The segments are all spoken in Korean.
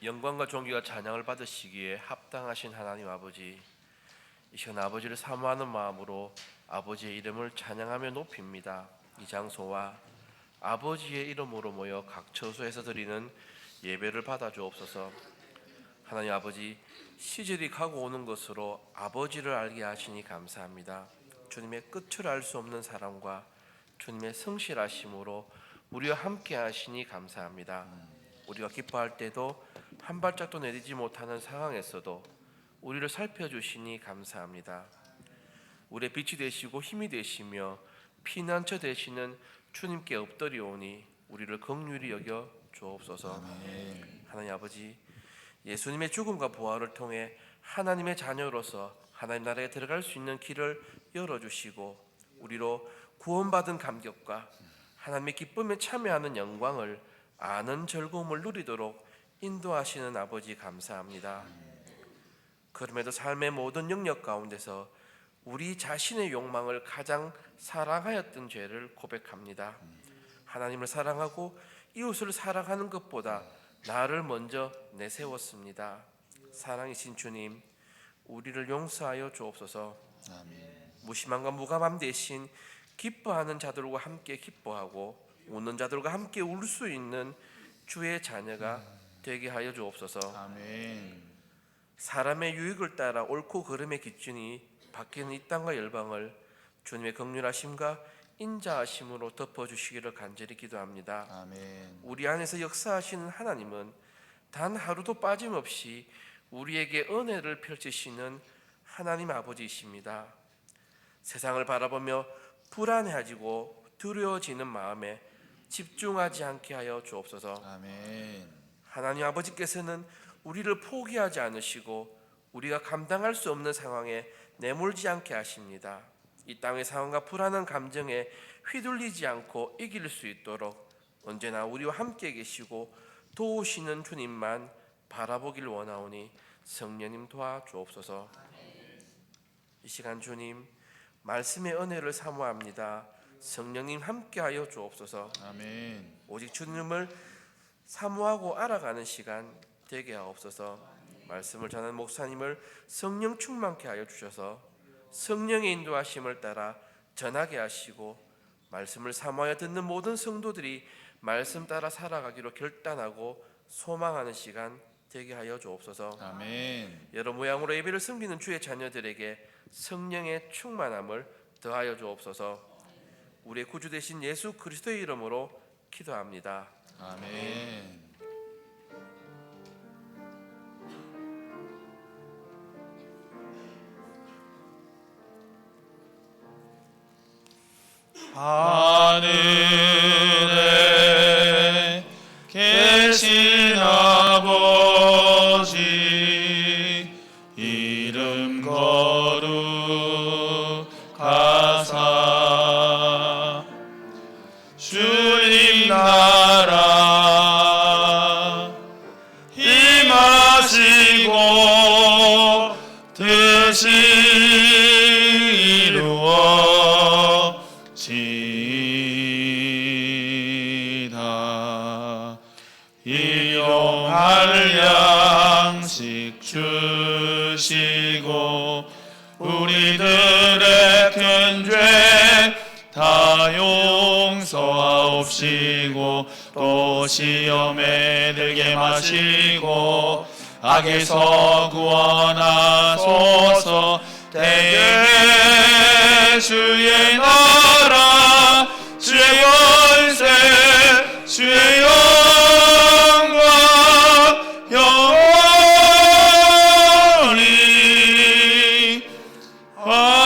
영광과 존귀와 찬양을 받으시기에 합당하신 하나님 아버지, 이 시간 아버지를 사모하는 마음으로 아버지의 이름을 찬양하며 높입니다. 이 장소와 아버지의 이름으로 모여 각 처소에서 드리는 예배를 받아 주옵소서. 하나님 아버지, 시절이 가고 오는 것으로 아버지를 알게 하시니 감사합니다. 주님의 끝을 알 수 없는 사랑과 주님의 성실하심으로 우리와 함께 하시니 감사합니다. 우리가 기뻐할 때도 한 발짝도 내딛지 못하는 상황에서도 우리를 살펴주시니 감사합니다. 우리의 빛이 되시고 힘이 되시며 피난처 되시는 주님께 엎드리오니 우리를 긍휼히 여겨 주옵소서. 아멘. 하나님 아버지, 예수님의 죽음과 부활을 통해 하나님의 자녀로서 하나님 나라에 들어갈 수 있는 길을 열어주시고 우리로 구원받은 감격과 하나님의 기쁨에 참여하는 영광을 아는 즐거움을 누리도록 인도하시는 아버지 감사합니다. 그럼에도 삶의 모든 영역 가운데서 우리 자신의 욕망을 가장 사랑하였던 죄를 고백합니다. 하나님을 사랑하고 이웃을 사랑하는 것보다 나를 먼저 내세웠습니다. 사랑이신 주님, 우리를 용서하여 주옵소서. 아멘. 무심함과 무감함 대신 기뻐하는 자들과 함께 기뻐하고 우는 자들과 함께 울 수 있는 주의 자녀가 되게 하여 주옵소서. 아멘. 사람의 유익을 따라 옳고 그름의 기준이 바뀌는 이 땅과 열방을 주님의 긍휼하심과 인자하심으로 덮어주시기를 간절히 기도합니다. 아멘. 우리 안에서 역사하시는 하나님은 단 하루도 빠짐없이 우리에게 은혜를 펼치시는 하나님 아버지이십니다. 세상을 바라보며 불안해지고 두려워지는 마음에 집중하지 않게 하여 주옵소서. 아멘. 하나님 아버지께서는 우리를 포기하지 않으시고 우리가 감당할 수 없는 상황에 내몰지 않게 하십니다. 이 땅의 상황과 불안한 감정에 휘둘리지 않고 이길 수 있도록 언제나 우리와 함께 계시고 도우시는 주님만 바라보길 원하오니 성령님 도와주옵소서. 이 시간 주님 말씀의 은혜를 사모합니다. 성령님 함께하여 주옵소서. 아멘. 오직 주님을 사모하고 알아가는 시간 되게 하옵소서. 말씀을 전하는 목사님을 성령 충만케 하여 주셔서 성령의 인도하심을 따라 전하게 하시고 말씀을 사모하여 듣는 모든 성도들이 말씀 따라 살아가기로 결단하고 소망하는 시간 되게 하여 주옵소서. 아멘. 여러 모양으로 예배를 섬기는 주의 자녀들에게 성령의 충만함을 더하여 주옵소서. 우리의 구주 되신 예수 그리스도의 이름으로 기도합니다. 아멘. 하늘에 계신 아버지 이름 거룩하사 주님 나라 임하시고 뜻이 이루어지이다. 일용할 양식 주시고 우리들의 큰 죄 다 용서하옵시고 또 시험에 들게 마시고 악에서 구원하소서. 대개 주의 나라 주의 권세 주의 영광 영원히 아멘.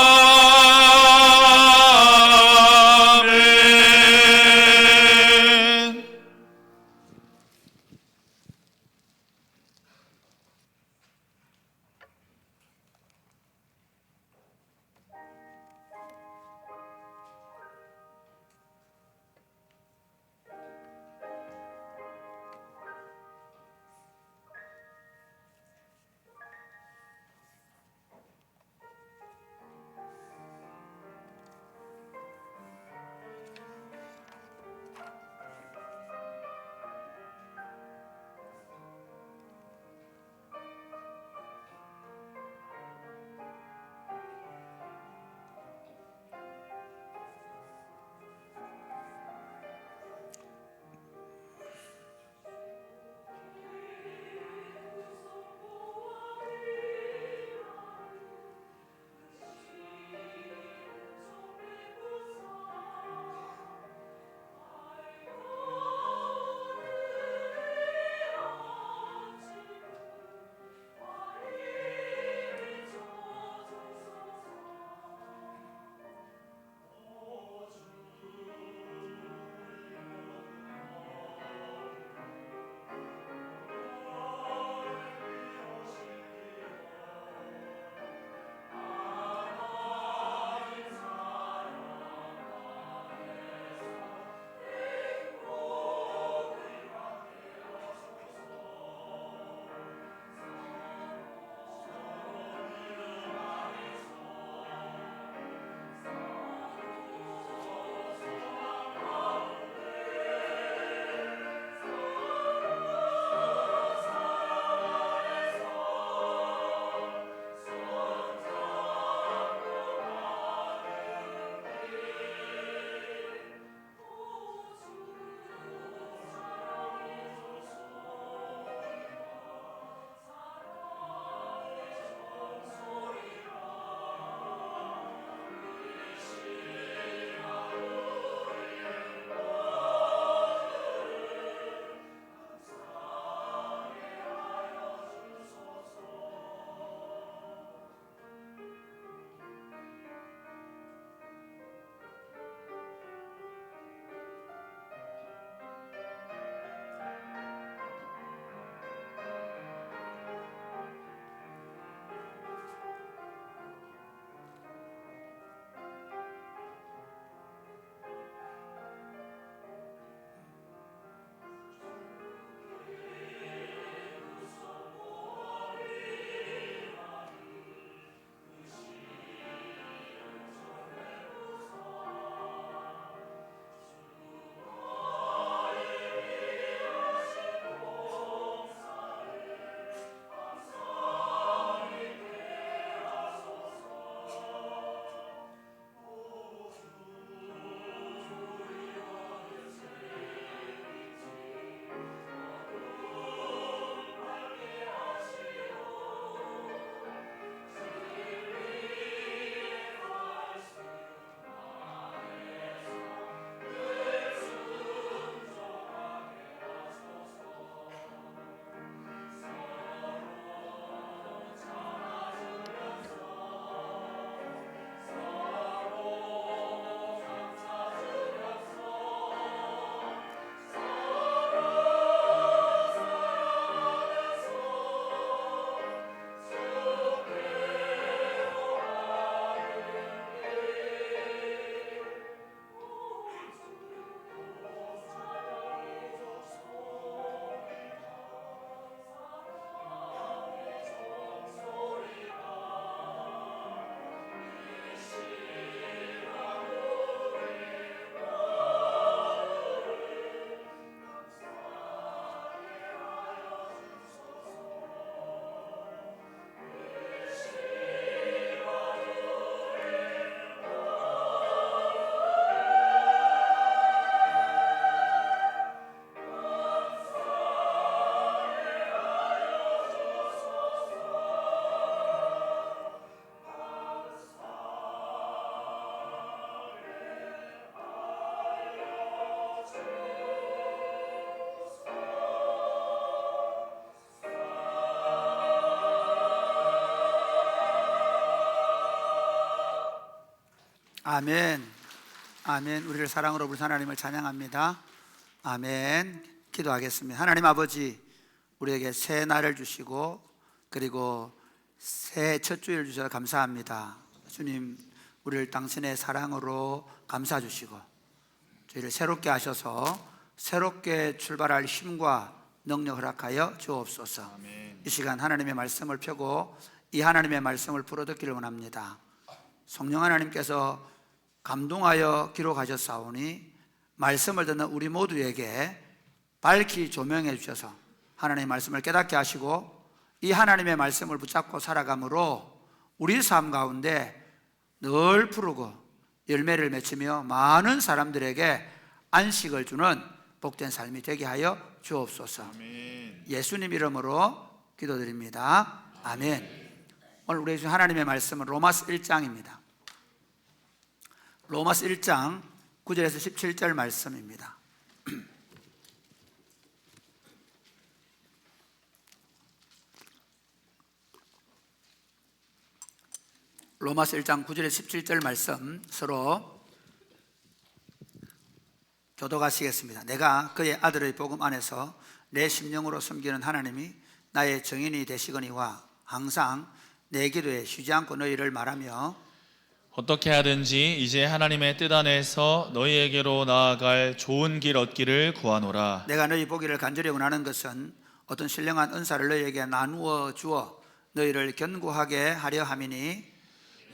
아멘. 아멘. 우리를 사랑으로 부르신 하나님을 찬양합니다. 아멘. 기도하겠습니다. 하나님 아버지, 우리에게 새 날을 주시고 그리고 새 첫 주일을 주셔서 감사합니다. 주님, 우리를 당신의 사랑으로 감싸 주시고 저희를 새롭게 하셔서 새롭게 출발할 힘과 능력 허락하여 주옵소서. 아멘. 이 시간 하나님의 말씀을 펴고 이 하나님의 말씀을 풀어듣기를 원합니다. 성령 하나님께서 감동하여 기록하셨사오니 말씀을 듣는 우리 모두에게 밝히 조명해 주셔서 하나님의 말씀을 깨닫게 하시고 이 하나님의 말씀을 붙잡고 살아감으로 우리 삶 가운데 늘 푸르고 열매를 맺히며 많은 사람들에게 안식을 주는 복된 삶이 되게 하여 주옵소서. 아멘. 예수님 이름으로 기도드립니다. 아멘. 오늘 우리 주신 하나님의 말씀은 로마서 1장입니다. 로마서 1장 9절에서 17절 말씀입니다. 로마서 1장 9절에서 17절 말씀 서로 교독하시겠습니다. 내가 그의 아들의 복음 안에서 내 심령으로 섬기는 하나님이 나의 정인이 되시거니와 항상 내 기도에 쉬지 않고 너희를 말하며 어떻게 하든지 이제 하나님의 뜻 안에서 너희에게로 나아갈 좋은 길 얻기를 구하노라. 내가 너희 보기를 간절히 원하는 것은 어떤 신령한 은사를 너희에게 나누어 주어 너희를 견고하게 하려 함이니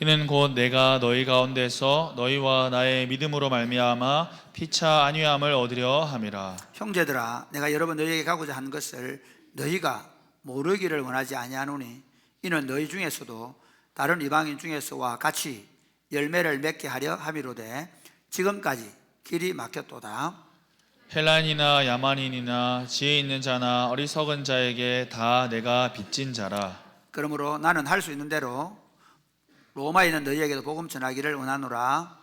이는 곧 내가 너희 가운데서 너희와 나의 믿음으로 말미암아 피차 안위함을 얻으려 함이라. 형제들아, 내가 여러 번 너희에게 가고자 한 것을 너희가 모르기를 원하지 아니하노니 이는 너희 중에서도 다른 이방인 중에서와 같이 열매를 맺게 하려 함이로되 지금까지 길이 막혔도다. 헬라인이나 야만인이나 지혜 있는 자나 어리석은 자에게 다 내가 빚진 자라. 그러므로 나는 할 수 있는 대로 로마에 있는 너희에게도 복음 전하기를 원하노라.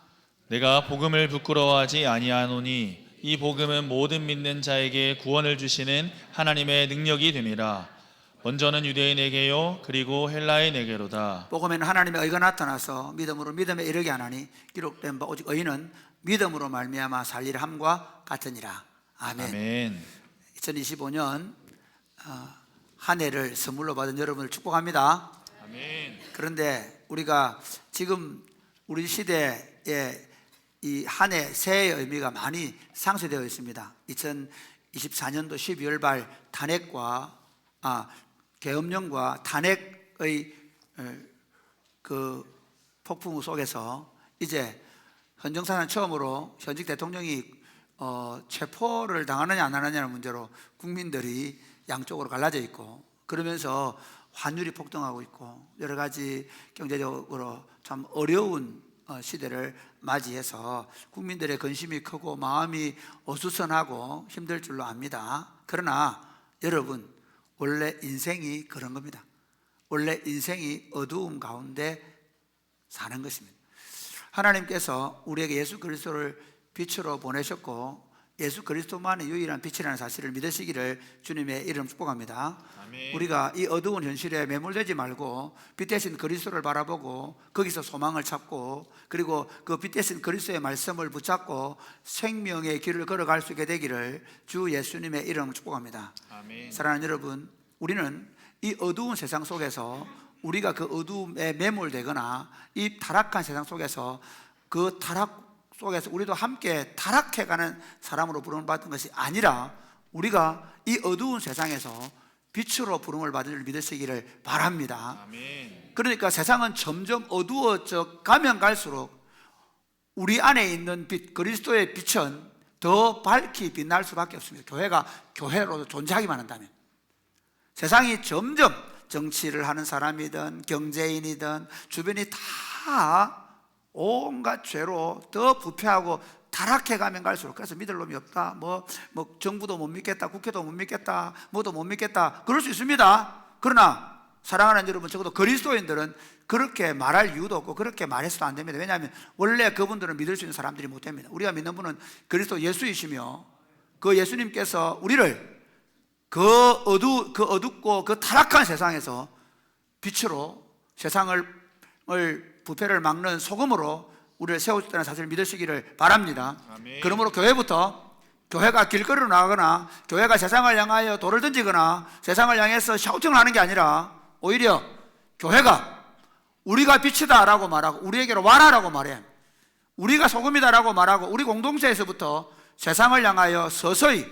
내가 복음을 부끄러워하지 아니하노니 이 복음은 모든 믿는 자에게 구원을 주시는 하나님의 능력이 됨이라. 먼저는 유대인에게요 그리고 헬라인에게로다. 복음에는 하나님의 의가 나타나서 믿음으로 믿음에 이르게 하나니 기록된 바 오직 의인은 믿음으로 말미암아 살리라 함과 같으니라. 아멘. 아멘. 2025년 한 해를 선물로 받은 여러분을 축복합니다. 아멘. 그런데 우리가 지금 우리 시대에 이 한 해 새해의 의미가 많이 상쇄되어 있습니다. 2024년도 12월발 탄핵과 계엄령과 탄핵의 그 폭풍 속에서 이제 헌정사상 처음으로 현직 대통령이 체포를 당하느냐 안 하느냐는 문제로 국민들이 양쪽으로 갈라져 있고 그러면서 환율이 폭등하고 있고 여러 가지 경제적으로 참 어려운 시대를 맞이해서 국민들의 근심이 크고 마음이 어수선하고 힘들 줄로 압니다. 그러나 여러분, 원래 인생이 그런 겁니다. 원래 인생이 어두움 가운데 사는 것입니다. 하나님께서 우리에게 예수 그리스도를 빛으로 보내셨고 예수 그리스도만이 유일한 빛이라는 사실을 믿으시기를 주님의 이름 축복합니다. 아멘. 우리가 이 어두운 현실에 매몰되지 말고 빛 대신 그리스도를 바라보고 거기서 소망을 찾고 그리고 그 빛 대신 그리스도의 말씀을 붙잡고 생명의 길을 걸어갈 수 있게 되기를 주 예수님의 이름 축복합니다. 아멘. 사랑하는 여러분, 우리는 이 어두운 세상 속에서 우리가 그 어두움에 매몰되거나 이 타락한 세상 속에서 그 타락 속에서 우리도 함께 타락해가는 사람으로 부름을 받은 것이 아니라 우리가 이 어두운 세상에서 빛으로 부름을 받은 줄 믿으시기를 바랍니다. 아멘. 그러니까 세상은 점점 어두워져 가면 갈수록 우리 안에 있는 빛, 그리스도의 빛은 더 밝히 빛날 수밖에 없습니다. 교회가 교회로 존재하기만 한다면. 세상이 점점 정치를 하는 사람이든 경제인이든 주변이 다 온갖 죄로 더 부패하고 타락해 가면 갈수록 그래서 믿을 놈이 없다. 뭐 정부도 못 믿겠다. 국회도 못 믿겠다. 뭐도 못 믿겠다. 그럴 수 있습니다. 그러나 사랑하는 여러분, 적어도 그리스도인들은 그렇게 말할 이유도 없고 그렇게 말해서도 안 됩니다. 왜냐하면 원래 그분들은 믿을 수 있는 사람들이 못 됩니다. 우리가 믿는 분은 그리스도 예수이시며 그 예수님께서 우리를 그 어둡고 그 타락한 세상에서 빛으로 세상을 부패를 막는 소금으로 우리를 세워줬다는 사실을 믿으시기를 바랍니다. 아멘. 그러므로 교회부터, 교회가 길거리로 나가거나 교회가 세상을 향하여 돌을 던지거나 세상을 향해서 샤우팅을 하는 게 아니라 오히려 교회가 우리가 빛이다라고 말하고 우리에게로 와라라고 말해, 우리가 소금이다라고 말하고 우리 공동체에서부터 세상을 향하여 서서히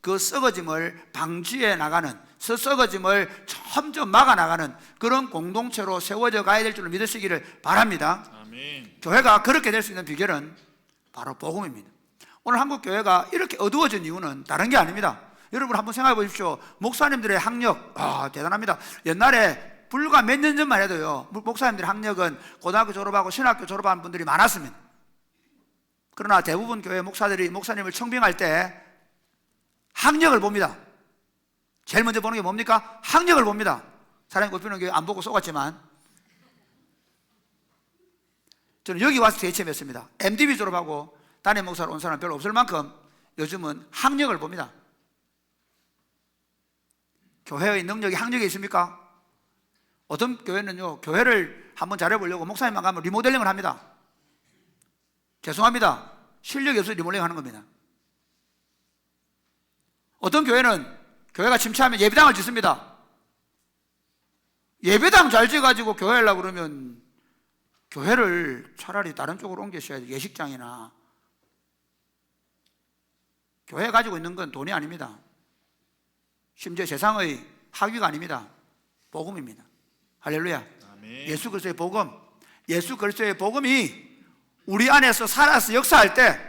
그 썩어짐을 방지해 나가는, 썩어짐을 점점 막아 나가는 그런 공동체로 세워져 가야 될 줄을 믿으시기를 바랍니다. 아멘. 교회가 그렇게 될 수 있는 비결은 바로 복음입니다. 오늘 한국 교회가 이렇게 어두워진 이유는 다른 게 아닙니다. 여러분 한번 생각해 보십시오. 목사님들의 학력, 대단합니다. 옛날에 불과 몇 년 전만 해도요, 목사님들의 학력은 고등학교 졸업하고 신학교 졸업한 분들이 많았습니다. 그러나 대부분 교회 목사들이 목사님을 청빙할 때 학력을 봅니다. 제일 먼저 보는 게 뭡니까? 학력을 봅니다. 사람이 꼽히는 교회 안 보고 속았지만 저는 여기 와서 되게 체험했습니다. MDB 졸업하고 담임 목사로 온 사람 별로 없을 만큼 요즘은 학력을 봅니다. 교회의 능력이 학력이 있습니까? 어떤 교회는요, 교회를 한번 잘해보려고 목사님만 가면 리모델링을 합니다. 죄송합니다. 실력이 없어서 리모델링 하는 겁니다. 어떤 교회는 교회가 침체하면 예배당을 짓습니다. 예배당 잘 지어가지고 교회 하려고 그러면 교회를 차라리 다른 쪽으로 옮기셔야지. 예식장이나. 교회 가지고 있는 건 돈이 아닙니다. 심지어 세상의 학위가 아닙니다. 복음입니다. 할렐루야. 아멘. 예수 그리스도의 복음, 예수 그리스도의 복음이 우리 안에서 살아서 역사할 때,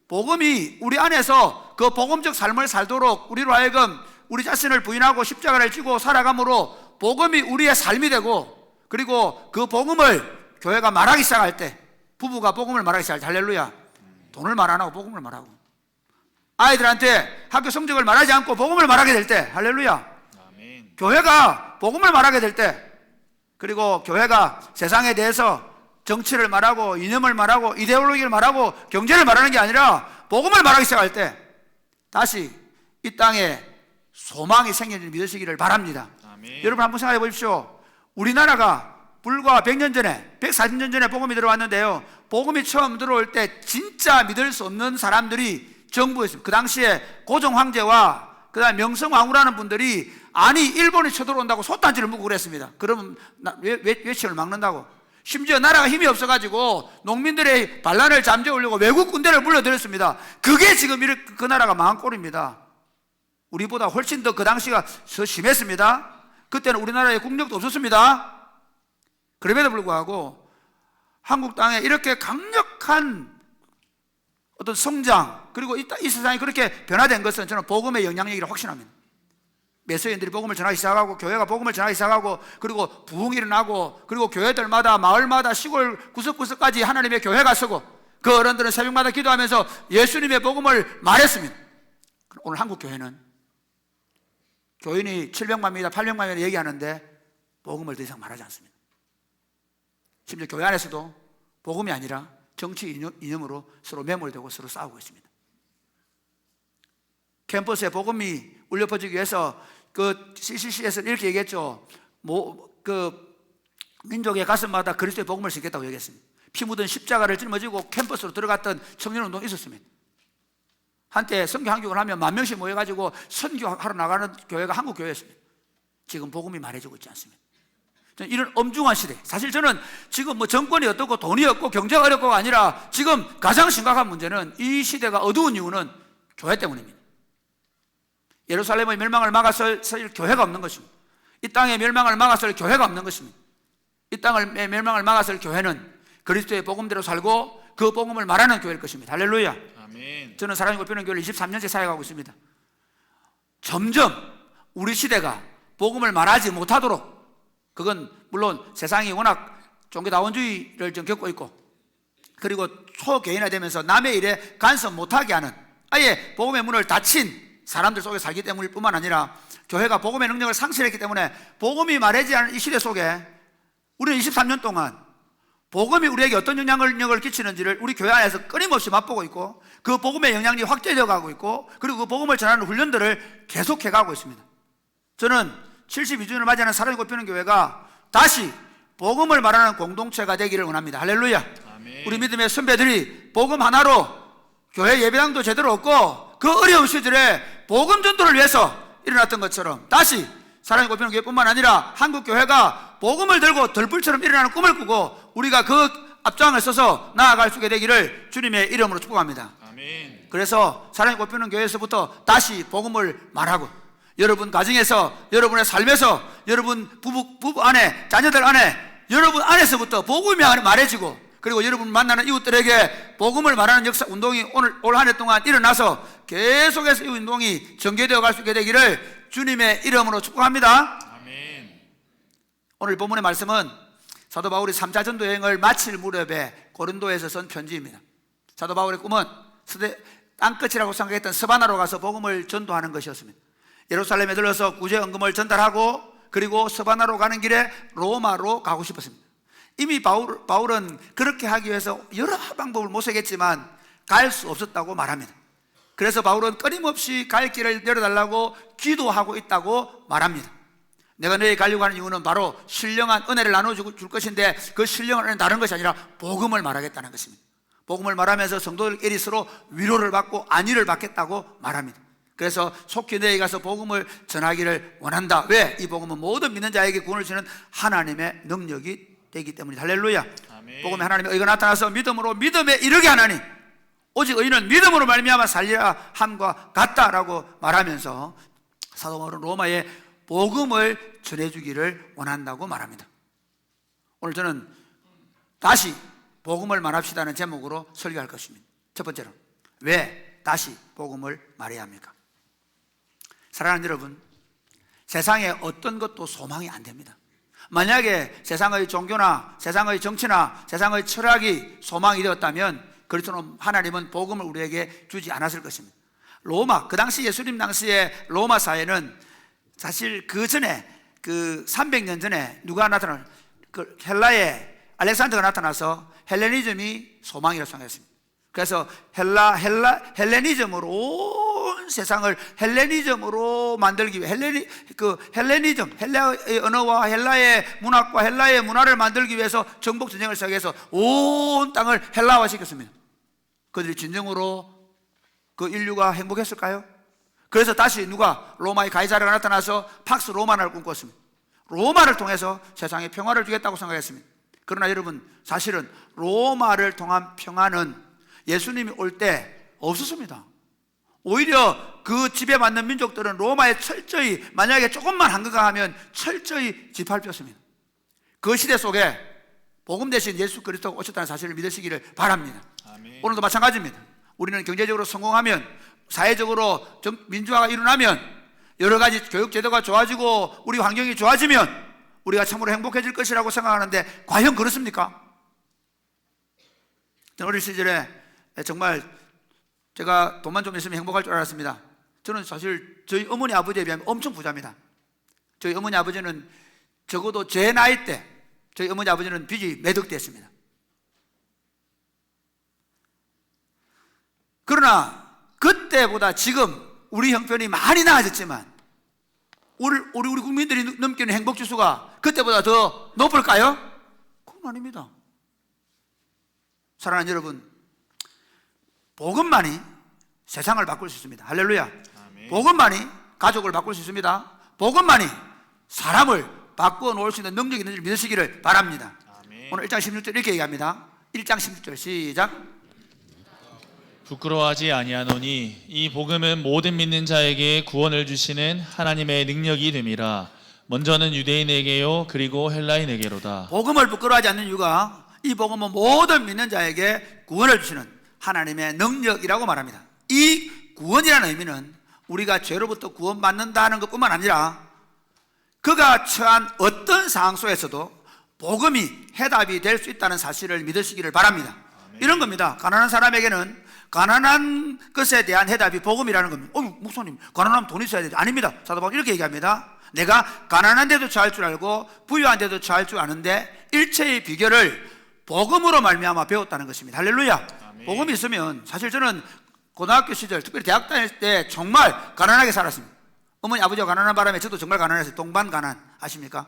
복음이 우리 안에서 그 복음적 삶을 살도록 우리로 하여금 우리 자신을 부인하고 십자가를 지고 살아감으로 복음이 우리의 삶이 되고, 그리고 그 복음을 교회가 말하기 시작할 때, 부부가 복음을 말하기 시작할 때, 할렐루야, 돈을 말 안 하고 복음을 말하고, 아이들한테 학교 성적을 말하지 않고 복음을 말하게 될 때, 할렐루야, 아멘. 교회가 복음을 말하게 될 때, 그리고 교회가 세상에 대해서 정치를 말하고 이념을 말하고 이데올로기를 말하고 경제를 말하는 게 아니라 복음을 말하기 시작할 때 다시 이 땅에 소망이 생기는 믿으시기를 바랍니다. 아멘. 여러분 한번 생각해 보십시오. 우리나라가 불과 100년 전에, 140년 전에 복음이 들어왔는데요, 복음이 처음 들어올 때 진짜 믿을 수 없는 사람들이 정부였습니다. 그 당시에 고종 황제와 그 다음에 명성황후라는 분들이, 아니 일본이 쳐들어온다고 솥단지를 묻고 그랬습니다. 그러면 외침을 막는다고. 심지어 나라가 힘이 없어가지고 농민들의 반란을 잠재우려고 외국 군대를 불러들였습니다. 그게 지금 그 나라가 망한 꼴입니다. 우리보다 훨씬 더 그 당시가 더 심했습니다. 그때는 우리나라에 국력도 없었습니다. 그럼에도 불구하고 한국 땅에 이렇게 강력한 어떤 성장, 그리고 이 세상이 그렇게 변화된 것은 저는 복음의 영향력이라고 확신합니다. 메시아인들이 복음을 전하기 시작하고, 교회가 복음을 전하기 시작하고, 그리고 부흥이 일어나고, 그리고 교회들마다 마을마다 시골 구석구석까지 하나님의 교회가 서고, 그 어른들은 새벽마다 기도하면서 예수님의 복음을 말했습니다. 오늘 한국 교회는 교인이 700만 명이다 800만 명이다 얘기하는데 복음을 더 이상 말하지 않습니다. 심지어 교회 안에서도 복음이 아니라 정치 이념으로 서로 매몰되고 서로 싸우고 있습니다. 캠퍼스에 복음이 울려 퍼지기 위해서 그 CCC에서 이렇게 얘기했죠. 그 민족의 가슴마다 그리스도의 복음을 심겠다고 얘기했습니다. 피 묻은 십자가를 짊어지고 캠퍼스로 들어갔던 청년운동이 있었습니다. 한때 선교 한국을 하면 10,000명씩 모여가지고 선교하러 나가는 교회가 한국 교회였습니다. 지금 복음이 말해주고 있지 않습니다. 이런 엄중한 시대, 사실 저는 지금 뭐 정권이 어떻고 돈이 없고 경제가 어렵고가 아니라 지금 가장 심각한 문제는 이 시대가 어두운 이유는 교회 때문입니다. 예루살렘의 멸망을 막았을 교회가 없는 것입니다. 이 땅의 멸망을 막았을 교회가 없는 것입니다. 이 땅의 멸망을 막았을 교회는 그리스도의 복음대로 살고 그 복음을 말하는 교회일 것입니다. 할렐루야. 아멘. 저는 사랑의 꽃피는 교회를 23년째 사역하고 있습니다. 점점 우리 시대가 복음을 말하지 못하도록, 그건 물론 세상이 워낙 종교다원주의를 좀 겪고 있고, 그리고 초개인화되면서 남의 일에 간섭 못하게 하는, 아예 복음의 문을 닫힌 사람들 속에 살기 때문일 뿐만 아니라 교회가 복음의 능력을 상실했기 때문에 복음이 말하지 않은 이 시대 속에 우리는 23년 동안 복음이 우리에게 어떤 영향력을 끼치는지를 우리 교회 안에서 끊임없이 맛보고 있고, 그 복음의 영향력이 확대되어 가고 있고, 그리고 그 복음을 전하는 훈련들을 계속해 가고 있습니다. 저는 72주년을 맞이하는 사랑의 꽃피는 교회가 다시 복음을 말하는 공동체가 되기를 원합니다. 할렐루야. 아멘. 우리 믿음의 선배들이 복음 하나로 교회 예배당도 제대로 없고 그 어려운 시절에 복음 전도를 위해서 일어났던 것처럼 다시 사랑의 꽃피는 교회뿐만 아니라 한국 교회가 복음을 들고 들불처럼 일어나는 꿈을 꾸고 우리가 그 앞장을 서서 나아갈 수 있게 되기를 주님의 이름으로 축복합니다. 아멘. 그래서 사랑의 꽃피는 교회에서부터 다시 복음을 말하고 여러분 가정에서, 여러분의 삶에서, 여러분 부부 안에, 자녀들 안에, 여러분 안에서부터 복음이 말해지고 그리고 여러분 만나는 이웃들에게 복음을 말하는 역사 운동이 올 한 해 동안 일어나서 계속해서 이 운동이 전개되어 갈 수 있게 되기를 주님의 이름으로 축복합니다. 아멘. 오늘 본문의 말씀은 사도 바울이 3차 전도 여행을 마칠 무렵에 고린도에서 쓴 편지입니다. 사도 바울의 꿈은 땅끝이라고 생각했던 스바나로 가서 복음을 전도하는 것이었습니다. 예루살렘에 들러서 구제 헌금을 전달하고 그리고 스바나로 가는 길에 로마로 가고 싶었습니다. 이미 바울은 그렇게 하기 위해서 여러 방법을 모색했지만 갈 수 없었다고 말합니다. 그래서 바울은 끊임없이 갈 길을 열어달라고 기도하고 있다고 말합니다. 내가 너희 가려고 하는 이유는 바로 신령한 은혜를 나눠줄 것인데 그 신령한 은혜는 다른 것이 아니라 복음을 말하겠다는 것입니다. 복음을 말하면서 성도들끼리 서로 위로를 받고 안위를 받겠다고 말합니다. 그래서 속히 너희 가서 복음을 전하기를 원한다. 왜? 이 복음은 모든 믿는 자에게 구원을 주는 하나님의 능력이 되기 때문이다. 할렐루야. 아멘. 복음의 하나님의 의가 나타나서 믿음으로 믿음에 이르게 하나니 오직 의인은 믿음으로 말미암아 살리라 함과 같다라고 말하면서 사도 바울은 로마에 복음을 전해주기를 원한다고 말합니다. 오늘 저는 다시 복음을 말합시다는 제목으로 설교할 것입니다. 첫 번째로 왜 다시 복음을 말해야 합니까? 사랑하는 여러분, 세상에 어떤 것도 소망이 안 됩니다. 만약에 세상의 종교나 세상의 정치나 세상의 철학이 소망이 되었다면 그렇다면 하나님은 복음을 우리에게 주지 않았을 것입니다. 로마, 그 당시 예수님 당시의 로마 사회는 사실 그 전에 그 300년 전에 누가 나타나 그 헬라의 알렉산더가 나타나서 헬레니즘이 소망이라고 생각했습니다. 그래서 헬레니즘으로 온 세상을 헬레니즘으로 만들기 위해 헬레니즘, 헬라의 언어와 헬라의 문학과 헬라의 문화를 만들기 위해서 정복 전쟁을 시작해서 온 땅을 헬라화 시켰습니다. 그들이 진정으로 그 인류가 행복했을까요? 그래서 다시 누가 로마의 가이사르가 나타나서 팍스 로마나를 꿈꿨습니다. 로마를 통해서 세상에 평화를 주겠다고 생각했습니다. 그러나 여러분, 사실은 로마를 통한 평화는 예수님이 올 때 없었습니다. 오히려 그 지배받는 민족들은 로마에 철저히 만약에 조금만 한가가 하면 철저히 짓밟혔습니다. 그 시대 속에 복음 대신 예수 그리스도가 오셨다는 사실을 믿으시기를 바랍니다. 아멘. 오늘도 마찬가지입니다. 우리는 경제적으로 성공하면, 사회적으로 민주화가 일어나면, 여러 가지 교육 제도가 좋아지고 우리 환경이 좋아지면 우리가 참으로 행복해질 것이라고 생각하는데 과연 그렇습니까? 저는 어릴 시절에 정말 제가 돈만 좀 있으면 행복할 줄 알았습니다. 저는 사실 저희 어머니 아버지에 비하면 엄청 부자입니다. 저희 어머니 아버지는 적어도 제 나이 때 저희 어머니 아버지는 빚이 매덕 됐습니다. 그러나 그때보다 지금 우리 형편이 많이 나아졌지만 우리 국민들이 넘기는 행복 지수가 그때보다 더 높을까요? 그건 아닙니다. 사랑하는 여러분, 복음만이 세상을 바꿀 수 있습니다. 할렐루야. 아멘. 복음만이 가족을 바꿀 수 있습니다. 복음만이 사람을 바꾸어 놓을 수 있는 능력이 있는 줄 믿으시기를 바랍니다. 아멘. 오늘 1장 16절 이렇게 얘기합니다. 1장 16절 시작. 부끄러워하지 아니하노니 이 복음은 모든 믿는 자에게 구원을 주시는 하나님의 능력이 됨이라. 먼저는 유대인에게요 그리고 헬라인에게로다. 복음을 부끄러워하지 않는 이유가 이 복음은 모든 믿는 자에게 구원을 주시는 하나님의 능력이라고 말합니다. 이 구원이라는 의미는 우리가 죄로부터 구원받는다는 것뿐만 아니라 그가 처한 어떤 상황 속에서도 복음이 해답이 될 수 있다는 사실을 믿으시기를 바랍니다. 이런 겁니다. 가난한 사람에게는 가난한 것에 대한 해답이 복음이라는 겁니다. 목사님, 가난하면 돈 있어야 되지. 아닙니다. 사도 바울은 이렇게 얘기합니다. 내가 가난한데도 처할 줄 알고 부유한데도 처할 줄 아는데 일체의 비결을 복음으로 말미암아 배웠다는 것입니다. 할렐루야. 아멘. 복음이 있으면, 사실 저는 고등학교 시절, 특별히 대학 다닐 때 정말 가난하게 살았습니다. 어머니 아버지가 가난한 바람에 저도 정말 가난했어요. 동반 가난 아십니까?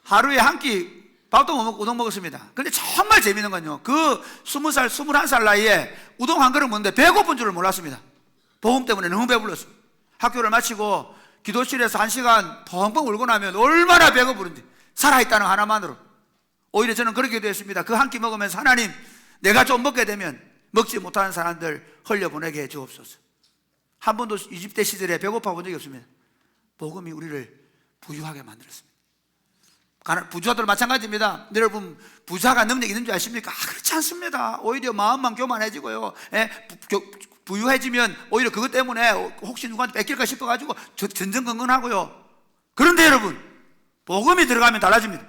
하루에 한 끼 밥도 못 먹고 우동 먹었습니다. 근데 정말 재밌는 건요, 그 20살, 21살 나이에 우동 한 그릇 먹는데 배고픈 줄을 몰랐습니다. 복음 때문에 너무 배불렀어요. 학교를 마치고 기도실에서 1시간 펑펑 울고 나면 얼마나 배고프는지, 살아있다는 하나만으로. 오히려 저는 그렇게 되었습니다. 그 한 끼 먹으면서 하나님, 내가 좀 먹게 되면 먹지 못하는 사람들 흘려보내게 해 주옵소서. 한 번도 이집트 시절에 배고파 본 적이 없습니다. 복음이 우리를 부유하게 만들었습니다. 부자들 마찬가지입니다. 여러분, 부자가 능력이 있는 줄 아십니까? 그렇지 않습니다. 오히려 마음만 교만해지고요, 부유해지면 오히려 그것 때문에 혹시 누구한테 뺏길까 싶어가지고 전전긍긍하고요. 그런데 여러분, 복음이 들어가면 달라집니다.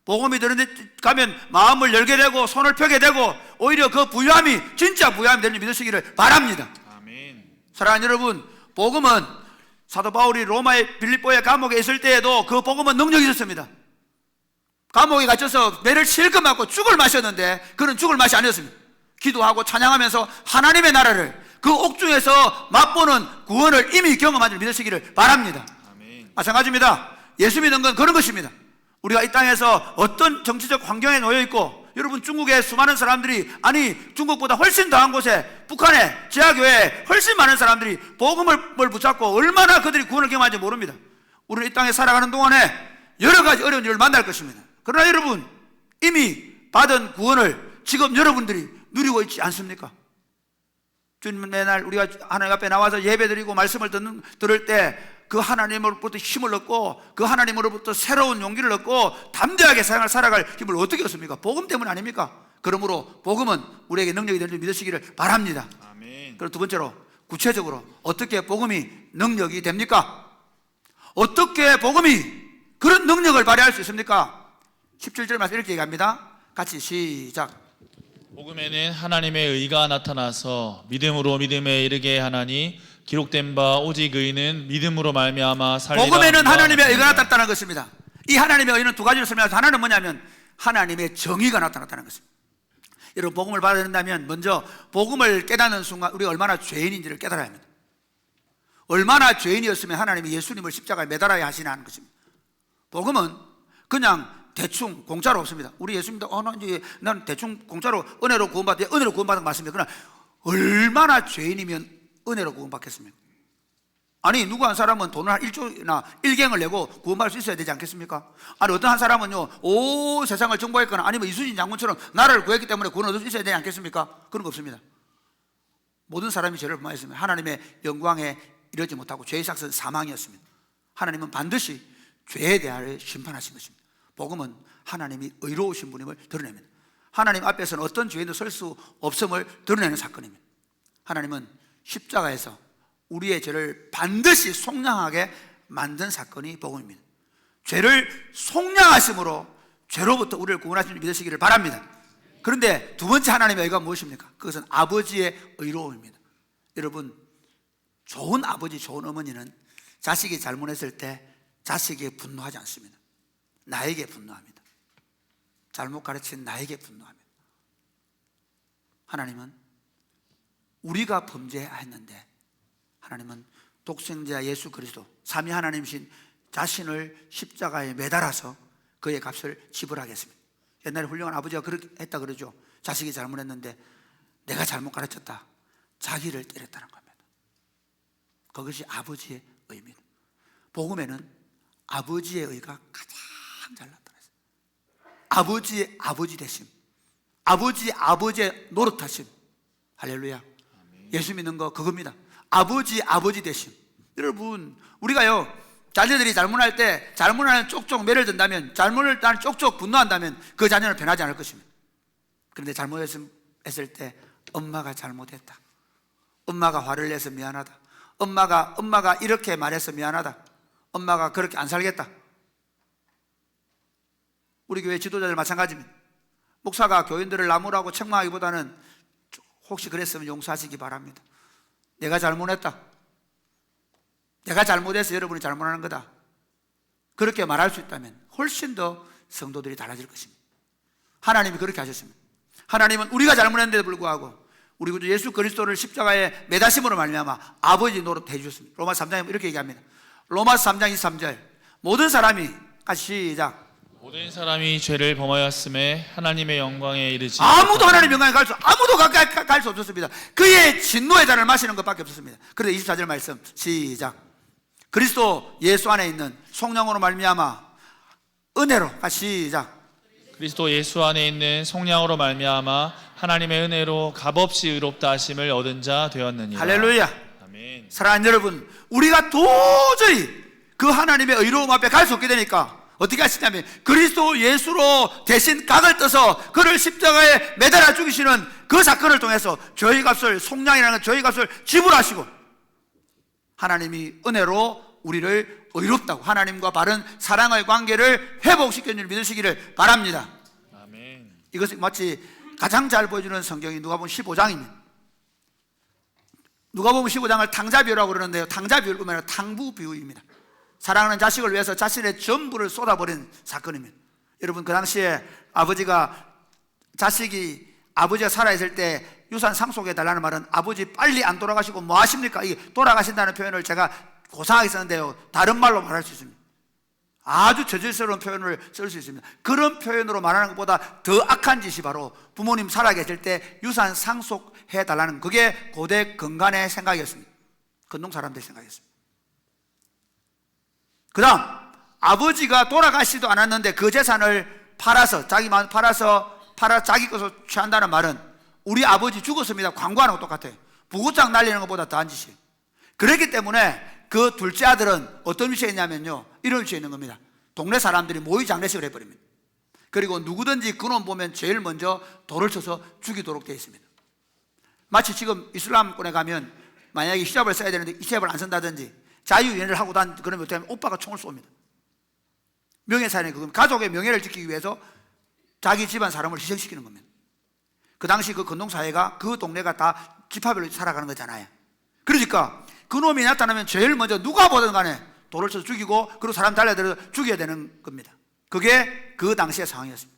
복음이 들어가면 마음을 열게 되고 손을 펴게 되고 오히려 그 부유함이 진짜 부유함이 되는 줄 믿으시기를 바랍니다. 아멘. 사랑하는 여러분, 복음은 사도 바울이 로마의 빌립보의 감옥에 있을 때에도 그 복음은 능력이 있었습니다. 감옥에 갇혀서 배를 실컷 맞고 죽을 마셨는데 그는 죽을 맛이 아니었습니다. 기도하고 찬양하면서 하나님의 나라를, 그 옥중에서 맛보는 구원을 이미 경험한 줄 믿으시기를 바랍니다. 아멘. 마찬가지입니다. 예수 믿는 건 그런 것입니다. 우리가 이 땅에서 어떤 정치적 환경에 놓여 있고, 여러분, 중국의 수많은 사람들이, 아니 중국보다 훨씬 더한 곳에, 북한의 지하교회에 훨씬 많은 사람들이 복음을 붙잡고 얼마나 그들이 구원을 경험한지 모릅니다. 우리는 이 땅에 살아가는 동안에 여러 가지 어려운 일을 만날 것입니다. 그러나 여러분, 이미 받은 구원을 지금 여러분들이 누리고 있지 않습니까? 주님, 매날 우리가 하나님 앞에 나와서 예배드리고 말씀을 들을 때 그 하나님으로부터 힘을 얻고, 그 하나님으로부터 새로운 용기를 얻고 담대하게 세상을 살아갈 힘을 어떻게 얻습니까? 복음 때문 아닙니까? 그러므로 복음은 우리에게 능력이 되는 줄 믿으시기를 바랍니다. 아멘. 그리고 두 번째로, 구체적으로 어떻게 복음이 능력이 됩니까? 어떻게 복음이 그런 능력을 발휘할 수 있습니까? 17절 말씀 이렇게 얘기합니다. 같이 시작. 복음에는 하나님의 의가 나타나서 믿음으로 믿음에 이르게 하나니 기록된 바 오직 의는 믿음으로 말미암아 살리라. 복음에는 하나님의 의가 나타났다는 것입니다. 이 하나님의 의는 두 가지로 설명해서, 하나는 뭐냐면 하나님의 정의가 나타났다는 것입니다. 여러분, 복음을 받아야 된다면 먼저 복음을 깨닫는 순간 우리가 얼마나 죄인인지를 깨달아야 합니다. 얼마나 죄인이었으면 하나님이 예수님을 십자가에 매달아야 하시나 하는 것입니다. 복음은 그냥 대충 공짜로 없습니다. 우리 예수님도 난 대충 공짜로 은혜로 구원받았는데, 은혜로 구원받은 거 맞습니다. 그러나 얼마나 죄인이면 은혜로 구원받겠습니까? 아니, 누구 한 사람은 돈을 한 1조나 1갱을 내고 구원받을 수 있어야 되지 않겠습니까? 아니, 어떤 한 사람은요, 온 세상을 정복했거나 아니면 이수진 장군처럼 나라를 구했기 때문에 구원을 얻을 수 있어야 되지 않겠습니까? 그런 거 없습니다. 모든 사람이 죄를 범하였으면 하나님의 영광에 이르지 못하고 죄의 삭은 사망이었습니다. 하나님은 반드시 죄에 대하여 심판하신 것입니다. 복음은 하나님이 의로우신 분임을 드러냅니다. 하나님 앞에서는 어떤 죄인도 설 수 없음을 드러내는 사건입니다. 하나님은 십자가에서 우리의 죄를 반드시 속량하게 만든 사건이 복음입니다. 죄를 속량하심으로 죄로부터 우리를 구원하시는 줄 믿으시기를 바랍니다. 그런데 두 번째 하나님의 의가 무엇입니까? 그것은 아버지의 의로움입니다. 여러분, 좋은 아버지, 좋은 어머니는 자식이 잘못했을 때 자식에게 분노하지 않습니다. 나에게 분노합니다. 잘못 가르친 나에게 분노합니다. 하나님은 우리가 범죄했는데 하나님은 독생자 예수 그리스도, 삼위 하나님이신 자신을 십자가에 매달아서 그의 값을 지불하겠습니다. 옛날에 훌륭한 아버지가 그렇게 했다 그러죠. 자식이 잘못했는데 내가 잘못 가르쳤다, 자기를 때렸다는 겁니다. 그것이 아버지의 의입니다. 복음에는 아버지의 의가 가장 잘 나타났어요. 아버지의 아버지 되심, 아버지의 노릇하심. 할렐루야. 예수 믿는 거 그겁니다. 아버지 되심. 여러분, 우리가요, 자녀들이 잘못할 때 잘못하는 쪽쪽 매를 든다면, 잘못을 난 쪽쪽 분노한다면 그 자녀는 변하지 않을 것입니다. 그런데 잘못했을 때 엄마가 잘못했다, 엄마가 화를 내서 미안하다, 엄마가 이렇게 말해서 미안하다, 엄마가 그렇게 안 살겠다. 우리 교회 지도자들 마찬가지입니다. 목사가 교인들을 나무라고 책망하기보다는 혹시 그랬으면 용서하시기 바랍니다. 내가 잘못했다, 내가 잘못해서 여러분이 잘못하는 거다, 그렇게 말할 수 있다면 훨씬 더 성도들이 달라질 것입니다. 하나님이 그렇게 하셨습니다. 하나님은 우리가 잘못했는데도 불구하고 우리 구주 예수 그리스도를 십자가에 매다심으로 말미암아 아버지 노릇 해주셨습니다. 로마서 3장에 이렇게 얘기합니다. 로마서 3장 23절, 모든 사람이 같이 시작. 모든 사람이 죄를 범하였음에 하나님의 영광에 이르지 아무도 하나님의 영광에 아무도 가까이 갈 수 없었습니다. 그의 진노의 잔을 마시는 것밖에 없었습니다. 그런데 24절 말씀 시작. 그리스도 예수 안에 있는 성령으로 말미암아 은혜로 시작. 그리스도 예수 안에 있는 성령으로 말미암아 하나님의 은혜로 값없이 의롭다 하심을 얻은 자 되었느니라. 할렐루야. 아멘. 사랑하는 여러분, 우리가 도저히 그 하나님의 의로움 앞에 갈 수 없게 되니까 어떻게 하시냐면 그리스도 예수로 대신 각을 떠서 그를 십자가에 매달아 죽이시는 그 사건을 통해서 저희 값을, 속량이라는 저희 값을 지불하시고 하나님이 은혜로 우리를 의롭다고 하나님과 바른 사랑의 관계를 회복시키는 줄 믿으시기를 바랍니다. 아멘. 이것이 마치 가장 잘 보여주는 성경이 누가복음 15장입니다. 누가복음 15장을 탕자비유라고 그러는데요, 탕자비유를 보면 탕부비유입니다. 사랑하는 자식을 위해서 자신의 전부를 쏟아버린 사건입니다. 여러분, 그 당시에 아버지가 살아있을 때 유산 상속해 달라는 말은 아버지 빨리 안 돌아가시고 뭐 하십니까? 이게 돌아가신다는 표현을 제가 고상하게 썼는데요, 다른 말로 말할 수 있습니다. 아주 저질스러운 표현을 쓸 수 있습니다. 그런 표현으로 말하는 것보다 더 악한 짓이 바로 부모님 살아계실 때 유산 상속해 달라는, 그게 고대 근간의 생각이었습니다. 근동 사람들의 생각이었습니다. 그 다음, 아버지가 돌아가시지도 않았는데 그 재산을 팔아서 자기 것으로 취한다는 말은 우리 아버지 죽었습니다 광고하는 것 똑같아요. 부고장 날리는 것보다 더한 짓이에요. 그렇기 때문에 그 둘째 아들은 어떤 위치에 있냐면요, 이런 위치에 있는 겁니다. 동네 사람들이 모의 장례식을 해버립니다. 그리고 누구든지 그놈 보면 제일 먼저 돌을 쳐서 죽이도록 되어 있습니다. 마치 지금 이슬람권에 가면 만약에 히잡을 써야 되는데 히잡을 안 쓴다든지 자유연애를 하고 그러면 어떻게 하면 오빠가 총을 쏩니다. 명예살인, 그건 가족의 명예를 지키기 위해서 자기 집안 사람을 희생시키는 겁니다. 그 당시 그 근동사회가, 그 동네가 다 지파별로 살아가는 거잖아요. 그러니까 그놈이 나타나면 제일 먼저 누가 보든 간에 돌을 쳐서 죽이고, 그리고 사람 달려들어서 죽여야 되는 겁니다. 그게 그 당시의 상황이었습니다.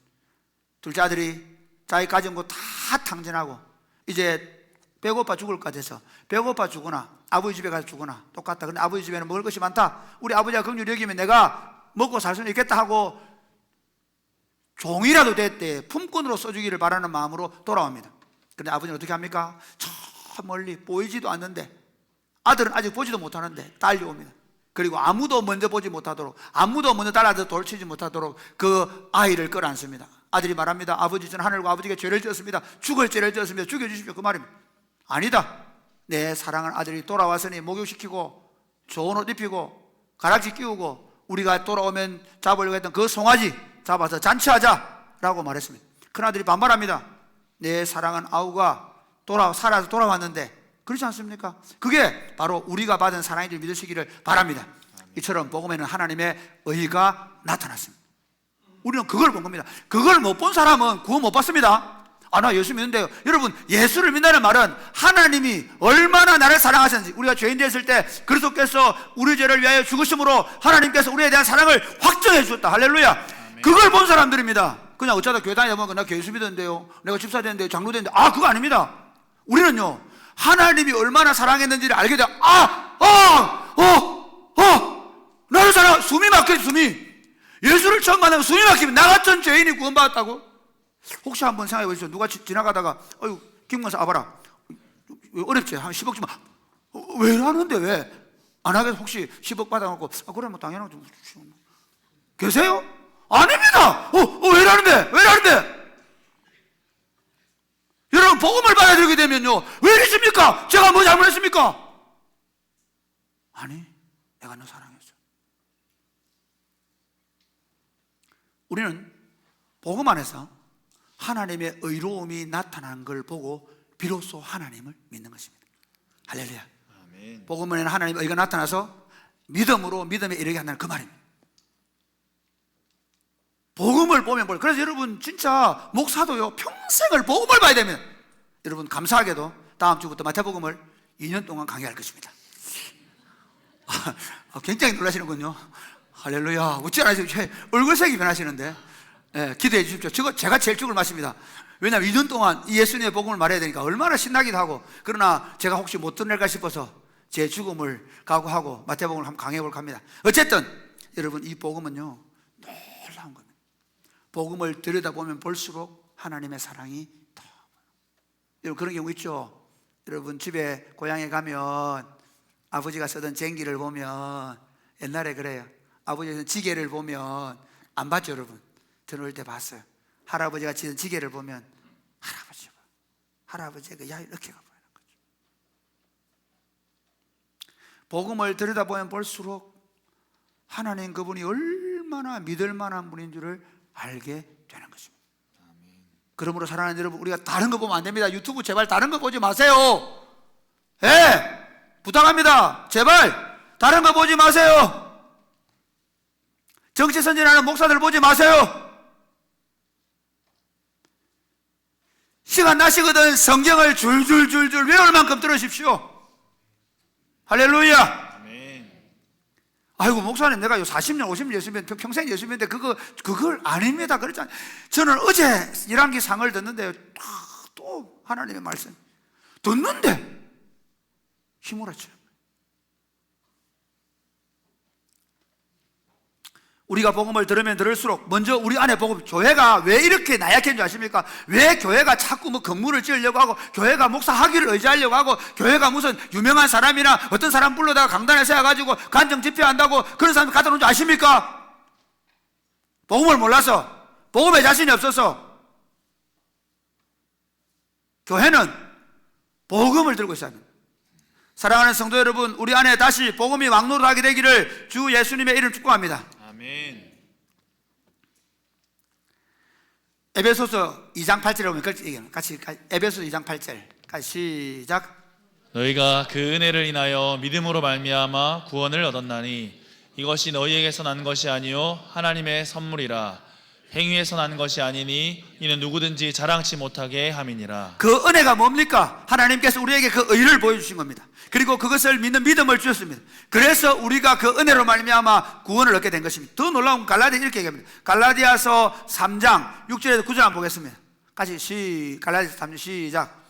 둘째 아들이 자기 가진 거 다 탕진하고 이제 배고파 죽을까 돼서, 배고파 죽거나 아버지 집에 가서 죽거나 똑같다. 근데 아버지 집에는 먹을 것이 많다. 우리 아버지가 긍휼히 여기면 내가 먹고 살 수는 있겠다 하고 종이라도 됐대 품꾼으로 써주기를 바라는 마음으로 돌아옵니다. 그런데 아버지는 어떻게 합니까? 저 멀리 보이지도 않는데, 아들은 아직 보지도 못하는데 달려옵니다. 그리고 아무도 먼저 보지 못하도록, 아무도 먼저 달아서 돌 치지 못하도록 그 아이를 끌어안습니다. 아들이 말합니다. 아버지, 저는 하늘과 아버지께 죄를 지었습니다. 죽을 죄를 지었습니다. 죽여주십시오. 그 말입니다. 아니다. 내 사랑하는 아들이 돌아왔으니 목욕시키고 좋은 옷 입히고 가락지 끼우고 우리가 돌아오면 잡으려고 했던 그 송아지 잡아서 잔치하자라고 말했습니다. 큰아들이 반발합니다. 내 사랑하는 아우가 살아서 돌아왔는데, 그렇지 않습니까? 그게 바로 우리가 받은 사랑인 줄 믿으시기를 바랍니다. 이처럼 복음에는 하나님의 의가 나타났습니다. 우리는 그걸 본 겁니다. 그걸 못 본 사람은 구원 못 받습니다. 나 예수 믿는데요. 여러분, 예수를 믿는다는 말은 하나님이 얼마나 나를 사랑하셨는지, 우리가 죄인 됐을 때 그리스도께서 우리 죄를 위하여 죽으심으로 하나님께서 우리에 대한 사랑을 확정해 주셨다. 할렐루야. 아멘. 그걸 본 사람들입니다. 그냥 어쩌다 교회 다니다 보면 나 예수 믿었는데요, 내가 집사 됐는데요, 장로 됐는데, 그거 아닙니다. 우리는요, 하나님이 얼마나 사랑했는지를 알게 돼요. 나를 사랑, 숨이 막혀요. 숨이. 예수를 처음 만나면 숨이 막히면 나 같은 죄인이 구원받았다고? 혹시 한번 생각해 보시죠. 누가 지나가다가 김문사 와봐라, 어렵지? 한 10억 주면 왜 이러는데 왜 안 하겠어? 혹시 10억 받아갖고 그래 뭐 당연하죠. 계세요? 아닙니다. 왜 이러는데? 왜 이러는데? 여러분, 복음을 받아들이게 되면요, 왜 이러십니까? 제가 뭐 잘못했습니까? 아니, 내가 너 사랑했어. 우리는 복음 안에서 하나님의 의로움이 나타난 걸 보고 비로소 하나님을 믿는 것입니다. 할렐루야. 아멘. 복음 안에는 하나님의 의가 나타나서 믿음으로 믿음에 이르게 한다는 그 말입니다. 복음을 보면 그래서 여러분, 진짜 목사도요, 평생을 복음을 봐야 됩니다. 여러분, 감사하게도 다음 주부터 마태복음을 2년 동안 강의할 것입니다. 굉장히 놀라시는군요. 할렐루야. 어찌 알아요? 얼굴색이 변하시는데. 기대해 주십시오. 제가 제일 죽을 맛입니다. 왜냐하면 2년 동안 이 예수님의 복음을 말해야 되니까 얼마나 신나기도 하고, 그러나 제가 혹시 못 들을까 싶어서 제 죽음을 각오하고 마태복음을 한번 강해볼까 합니다. 어쨌든 여러분, 이 복음은요, 놀라운 겁니다. 복음을 들여다보면 볼수록 하나님의 사랑이 더. 여러분 그런 경우 있죠. 여러분 집에 고향에 가면 아버지가 쓰던 쟁기를 보면 옛날에 그래요. 아버지가 쓰던 지게를 보면 안 봤죠 여러분? 저는 어릴 때 봤어요. 할아버지가 치던 지게를 보면 할아버지가 야 이렇게 가 보이는 거죠. 복음을 들여다보면 볼수록 하나님 그분이 얼마나 믿을 만한 분인 줄을 알게 되는 것입니다. 그러므로 사랑하는 여러분, 우리가 다른 거 보면 안 됩니다. 유튜브 제발 다른 거 보지 마세요. 부탁합니다. 제발 다른 거 보지 마세요. 정치 선전하는 목사들 보지 마세요. 시간 나시거든 성경을 줄줄줄줄 외울 만큼 들으십시오. 할렐루야. 아이고 목사님 내가 40년 50년 예수님 평생 예수님인데 그걸 아닙니다. 그렇잖아요. 저는 어제 1학기 상을 듣는데 또 하나님의 말씀 듣는데 휘몰아쳐요. 우리가 복음을 들으면 들을수록 먼저 우리 안에 복음, 교회가 왜 이렇게 나약한 줄 아십니까? 왜 교회가 자꾸 뭐 건물을 지으려고 하고 교회가 목사학위를 의지하려고 하고 교회가 무슨 유명한 사람이나 어떤 사람 불러다가 강단에 세워가지고 간증 집회한다고 그런 사람 갖다 놓은 줄 아십니까? 복음을 몰라서, 복음에 자신이 없어서. 교회는 복음을 들고 있어야 합니다. 사랑하는 성도 여러분, 우리 안에 다시 복음이 왕노릇하게 되기를 주 예수님의 이름 축복합니다. 아멘. 에베소서 2장 8절에 보면 같이 에베소서 2장 8절 같이 시작. 너희가 그 은혜를 인하여 믿음으로 말미암아 구원을 얻었나니 이것이 너희에게서 난 것이 아니요 하나님의 선물이라. 행위에서 난 것이 아니니 이는 누구든지 자랑치 못하게 함이니라. 그 은혜가 뭡니까? 하나님께서 우리에게 그 의를 보여주신 겁니다. 그리고 그것을 믿는 믿음을 주셨습니다. 그래서 우리가 그 은혜로 말미암아 구원을 얻게 된 것입니다. 더 놀라운 갈라디아 이렇게 얘기합니다. 갈라디아서 3장 6절에서 9절 한번 보겠습니다. 같이 갈라디아서 3장 시작.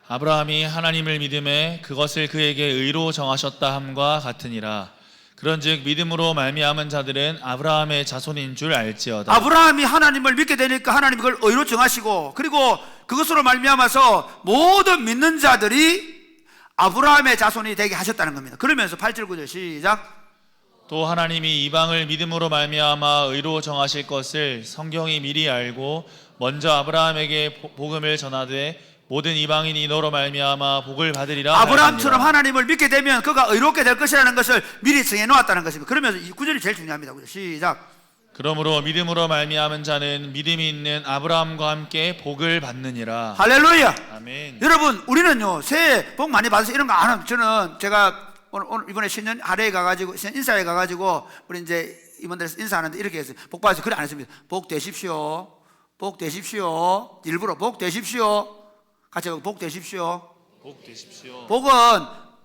아브라함이 하나님을 믿음에 그것을 그에게 의로 정하셨다 함과 같으니라. 그런즉 믿음으로 말미암은 자들은 아브라함의 자손인 줄 알지어다. 아브라함이 하나님을 믿게 되니까 하나님이 그걸 의로 정하시고 그리고 그것으로 말미암아서 모든 믿는 자들이 아브라함의 자손이 되게 하셨다는 겁니다. 그러면서 8절 9절 시작. 또 하나님이 이방을 믿음으로 말미암아 의로 정하실 것을 성경이 미리 알고 먼저 아브라함에게 복음을 전하되 모든 이방인이 너로 말미암아 복을 받으리라. 아브라함처럼 하나님을 믿게 되면 그가 의롭게 될 것이라는 것을 미리 정해 놓았다는 것입니다. 그러면서 이 구절이 제일 중요합니다. 시작. 그러므로 믿음으로 말미암은 자는 믿음이 있는 아브라함과 함께 복을 받느니라. 할렐루야. 아멘. 여러분 우리는요 새해 복 많이 받으세요 이런 거 안 하면 저는 제가 오늘 이번에 신년 하례에 가가지고 신년 인사에 가가지고 우리 이제 임원들에서 인사하는데 이렇게 했어요. 복 받으세요. 그래 안 했습니다. 복 되십시오. 복 되십시오. 일부러 복 되십시오. 같이 복 되십시오. 복 되십시오. 복은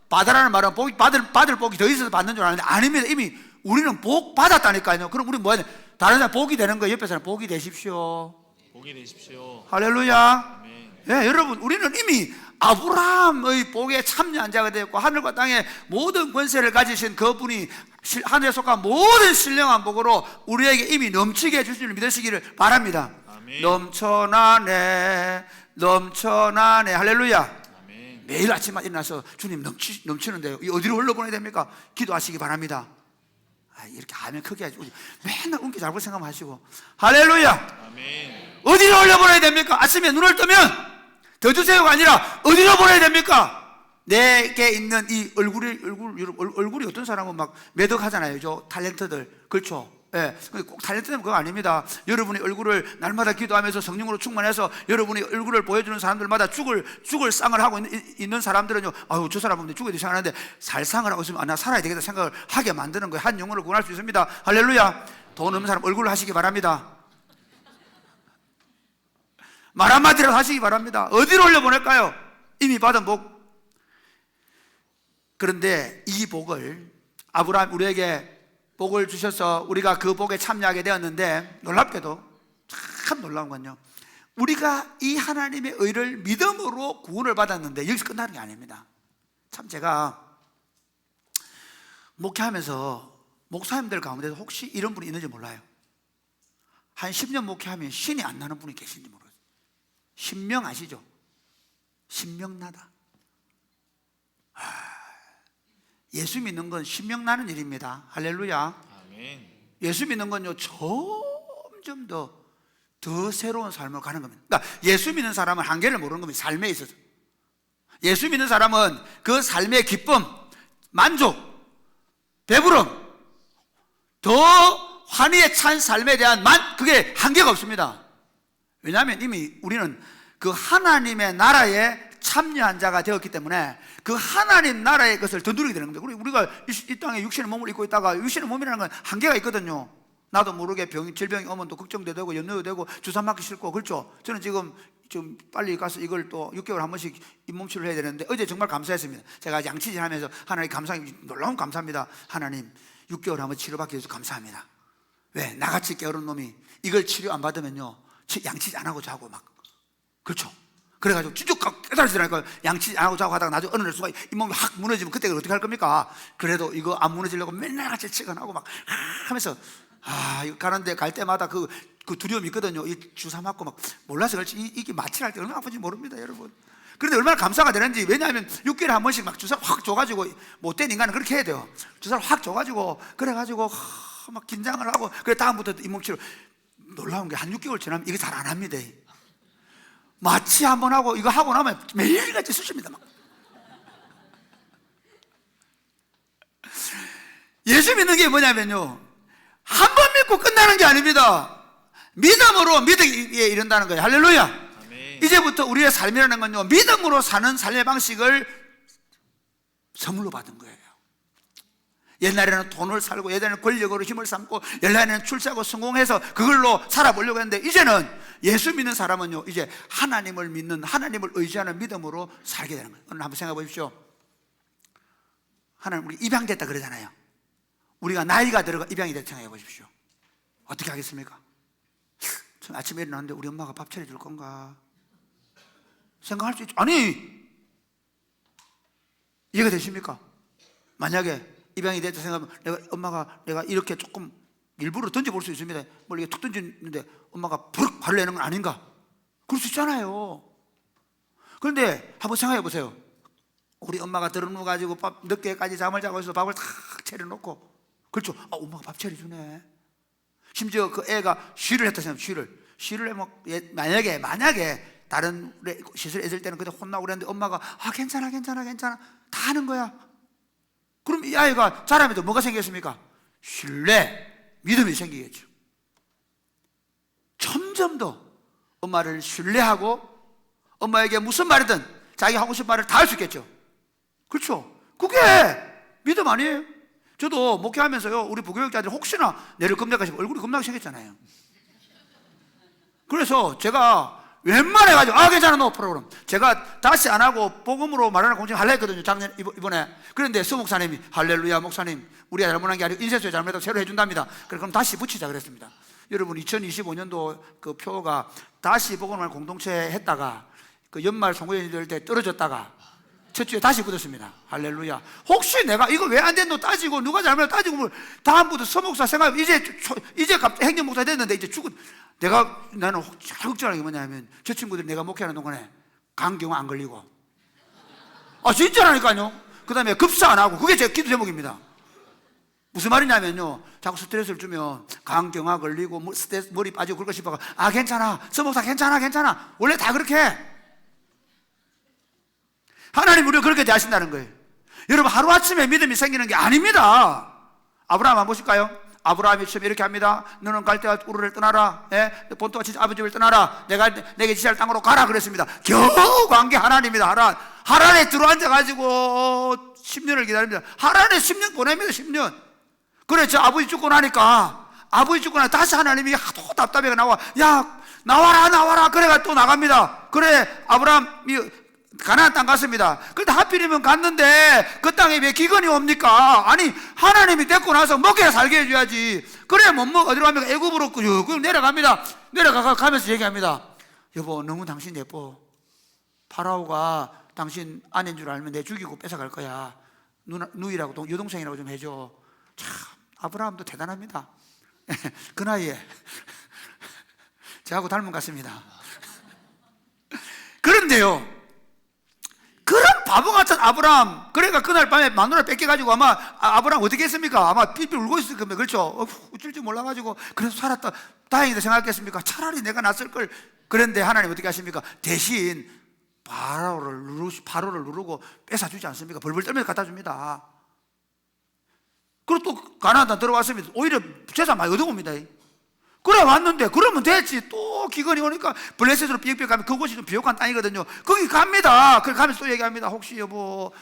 받으라는 말은 복이 받을 복이 더 있어서 받는 줄 아는데 아닙니다. 이미 우리는 복 받았다니까요. 그럼 우리 뭐 해야 돼? 다른 사람 복이 되는 거예요. 옆에 사람 복이 되십시오. 복이 되십시오. 할렐루야. 아멘. 예, 여러분 우리는 이미 아브라함의 복에 참여한 자가 되었고 하늘과 땅의 모든 권세를 가지신 그분이 하늘에 속한 모든 신령한 복으로 우리에게 이미 넘치게 해주신 줄 믿으시기를 바랍니다. 아멘. 넘쳐나네 넘쳐나네. 할렐루야. 아멘. 매일 아침에 일어나서 주님 넘치는데요. 어디로 흘러보내야 됩니까? 기도하시기 바랍니다. 이렇게 하면 크게 하지. 맨날 운기 잘못 생각하시고. 할렐루야. 아멘. 어디로 흘려보내야 됩니까? 아침에 눈을 뜨면 더 주세요가 아니라 어디로 보내야 됩니까? 내게 있는 이 얼굴이 어떤 사람은 막 매덕하잖아요. 저 탤런트들. 그렇죠. 예, 꼭 탤런트는 그거 아닙니다. 여러분의 얼굴을 날마다 기도하면서 성령으로 충만해서 여러분의 얼굴을 보여주는 사람들마다 죽을 쌍을 하고 있는 사람들은요, 아유, 저 사람은 죽어야 생각하는데 살상을 하고 있으면 나 살아야 되겠다 생각을 하게 만드는 거예요. 한 영혼을 구원할 수 있습니다. 할렐루야. 돈 없는 사람 얼굴을 하시기 바랍니다. 말 한마디라도 하시기 바랍니다. 어디로 올려보낼까요? 이미 받은 복. 그런데 이 복을 아브라함 우리에게 복을 주셔서 우리가 그 복에 참여하게 되었는데 놀랍게도 참 놀라운 건요, 우리가 이 하나님의 의를 믿음으로 구원을 받았는데 여기서 끝나는 게 아닙니다. 참 제가 목회하면서 목사님들 가운데서 혹시 이런 분이 있는지 몰라요. 한 10년 목회하면 신이 안 나는 분이 계신지 모르겠어요. 신명 아시죠? 신명나다. 예수 믿는 건 신명나는 일입니다. 할렐루야. 아멘. 예수 믿는 건요, 점점 더 새로운 삶을 가는 겁니다. 그러니까 예수 믿는 사람은 한계를 모르는 겁니다. 삶에 있어서. 예수 믿는 사람은 그 삶의 기쁨, 만족, 배부름, 더 환희에 찬 삶에 대한 그게 한계가 없습니다. 왜냐하면 이미 우리는 그 하나님의 나라에 참여한 자가 되었기 때문에 그 하나님 나라의 것을 더 누리게 되는 겁니다. 우리가 이 땅에 육신의 몸을 입고 있다가, 육신의 몸이라는 건 한계가 있거든요. 나도 모르게 질병이 오면 또 걱정도 되고 염려도 되고 주사 맞기 싫고, 그렇죠? 저는 지금 좀 빨리 가서 이걸 또 6개월 한 번씩 잇몸치료를 해야 되는데, 어제 정말 감사했습니다. 제가 양치질하면서 하나님 놀라운 감사합니다. 하나님 6개월 한 번 치료받기 위해서 감사합니다. 왜? 나같이 게으른 놈이 이걸 치료 안 받으면요, 양치질 안 하고 자고 막, 그렇죠? 그래가지고 쭉 깨달으시라니까. 양치질 안 하고 자고 하다가 나중에 어느 날 순간 잇몸이 확 무너지면 그때 어떻게 할 겁니까? 그래도 이거 안 무너지려고 맨날 같이 치근하고 막 하면서, 이거 가는데 갈 때마다 그 두려움이 있거든요. 이 주사 맞고 막 몰라서 그렇지, 이게 마취할 때 얼마나 아픈지 모릅니다, 여러분. 그런데 얼마나 감사가 되는지. 왜냐하면 6개월에 한 번씩 막 주사를 확 줘가지고, 못된 인간은 그렇게 해야 돼요. 주사를 확 줘가지고, 그래가지고 막 긴장을 하고, 그래 다음부터 잇몸치료. 놀라운 게 한 6개월 지나면 이게 잘 안 합니다. 마취 한 번 하고 이거 하고 나면 매일같이 쑤십니다. 막. 예수 믿는 게 뭐냐면요, 한 번 믿고 끝나는 게 아닙니다. 믿음으로 믿음에 이른다는 거예요. 할렐루야. 아멘. 이제부터 우리의 삶이라는 건요, 믿음으로 사는 삶의 방식을 선물로 받은 거예요. 옛날에는 돈을 살고, 옛날에는 권력으로 힘을 삼고, 옛날에는 출세하고 성공해서 그걸로 살아보려고 했는데, 이제는 예수 믿는 사람은요, 이제 하나님을 믿는, 하나님을 의지하는 믿음으로 살게 되는 거예요. 오늘 한번 생각해 보십시오. 하나님, 우리 입양됐다 그러잖아요. 우리가 나이가 들어가 입양이 됐다 생각해 보십시오. 어떻게 하겠습니까? 전 아침에 일어났는데 우리 엄마가 밥 차려줄 건가 생각할 수 있죠. 아니, 이해가 되십니까? 만약에 입양이 됐다 생각하면 내가 이렇게 조금 일부러 던져볼 수 있습니다. 뭘 이게 툭 던지는데 엄마가 부럭 발을 내는 건 아닌가? 그럴 수 있잖아요. 그런데 한번 생각해 보세요. 우리 엄마가 들어누워 가지고 늦게까지 잠을 자고 있어서 밥을 탁 차려놓고, 그렇죠? 엄마가 밥 차려주네. 심지어 그 애가 쉬를 했다 생각하면, 쉬를 하면 만약에 다른 시설에 있을 때는 그때 혼나고 그랬는데 엄마가 괜찮아 다 하는 거야. 그럼 이 아이가 자라면서 뭐가 생겼습니까? 신뢰, 믿음이 생기겠죠. 점점 더 엄마를 신뢰하고, 엄마에게 무슨 말이든 자기 하고 싶은 말을 다 할 수 있겠죠. 그렇죠? 그게 믿음 아니에요? 저도 목회하면서요, 우리 부교육자들이 혹시나 내를 검색하시고 얼굴이 겁나게 생겼잖아요. 그래서 제가 웬만해가지고 괜찮아 너 프로그램 제가 다시 안 하고 복음으로 말하는 공증 하려 했거든요, 작년 이번에. 그런데 수 목사님이 할렐루야 목사님, 우리가 잘못한 게 아니고 인쇄소에 잘못해도 새로 해준답니다. 그럼 다시 붙이자 그랬습니다. 여러분, 2025년도 그 표가 다시 복음을 공동체 했다가 그 연말 송구연이 될 때 떨어졌다가 첫 주에 다시 굳었습니다. 할렐루야. 혹시 내가 이거 왜 안 됐노 따지고, 누가 잘못했노 따지고, 다음부터 서목사 생각, 이제 갑자기 행정목사 됐는데 이제 나는 잘 걱정하는 게 뭐냐면, 저 친구들이 내가 목회하는 동안에 간경 안 걸리고, 진짜라니까요. 그 다음에 급사 안 하고, 그게 제 기도 제목입니다. 무슨 말이냐면요, 자꾸 스트레스를 주면 간경화 걸리고 스트레스, 머리 빠지고 그럴 거 싶어가, 괜찮아 서목사 괜찮아 원래 다 그렇게 해. 하나님 우리를 그렇게 대하신다는 거예요. 여러분, 하루아침에 믿음이 생기는 게 아닙니다. 아브라함 한번 보실까요? 아브라함이 처음 이렇게 합니다. 너는 갈대와 우르를 떠나라, 본토와 아버지 집을 떠나라, 내가 내게 지시할 땅으로 가라 그랬습니다. 겨우 간 게 하나님입니다. 하란에 들어앉아가지고 10년을 기다립니다. 하란에 10년 보냅니다. 10년. 그래, 아버지 죽고 나니까 다시 하나님이 하도 답답해가 나와라 그래가 또 나갑니다. 그래, 아브라함이 가나안 땅 갔습니다. 그런데 하필이면 갔는데 그 땅에 왜 기근이 옵니까? 아니, 하나님이 데리고 나서 먹게 살게 해줘야지. 그래 못 먹어. 어디로 갑니까? 애굽으로 그럼 내려갑니다. 가면서 얘기합니다. 여보, 너무 당신 예뻐. 파라오가 당신 아내인 줄 알면 내 죽이고 뺏어갈 거야. 누이라고 여동생이라고 좀 해줘. 참, 아브라함도 대단합니다. 그 나이에 저하고 닮은 것 같습니다. 그런데요, 그런 바보 같은 아브라함, 그러니까 그날 밤에 마누라 뺏겨가지고 아마 아브라함 어떻게 했습니까? 아마 삐삐 울고 있을 겁니다. 그렇죠? 어쩔 줄 몰라가지고 그래서 살았다, 다행이다 생각했습니까? 차라리 내가 났을 걸. 그런데 하나님 어떻게 하십니까? 대신 바로를 누르고 뺏어주지 않습니까? 벌벌 떨면서 갖다 줍니다. 그리고 또 가나안 땅 들어왔습니다. 오히려 재산 많이 얻어옵니다. 그래 왔는데 그러면 됐지. 또 기근이 오니까 블레셋으로 삐걱삐걱 가면 그곳이 좀 비옥한 땅이거든요. 거기 갑니다. 그래 가면서 또 얘기합니다. 혹시 여보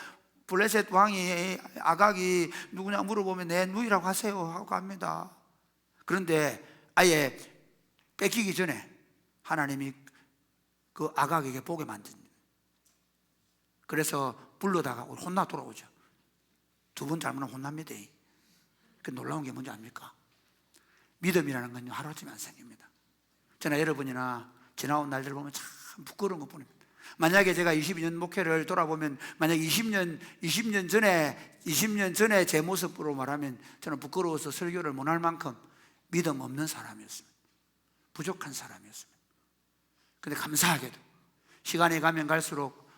블레셋 왕이 아각이 누구냐 물어보면 내 누이라고 하세요 하고 갑니다. 그런데 아예 뺏기기 전에 하나님이 그 아각에게 보게 만듭니다. 그래서 불러다가 혼나 돌아오죠. 두 번 잘못하면 혼납니다. 그 놀라운 게 뭔지 압니까? 믿음이라는 건요 하루아침에 안 생깁니다. 저나 여러분이나 지나온 날들 보면 참 부끄러운 것뿐입니다. 만약에 제가 22년 목회를 돌아보면 만약 20년 전에 제 모습으로 말하면 저는 부끄러워서 설교를 못할 만큼 믿음 없는 사람이었습니다. 부족한 사람이었습니다. 그런데 감사하게도 시간이 가면 갈수록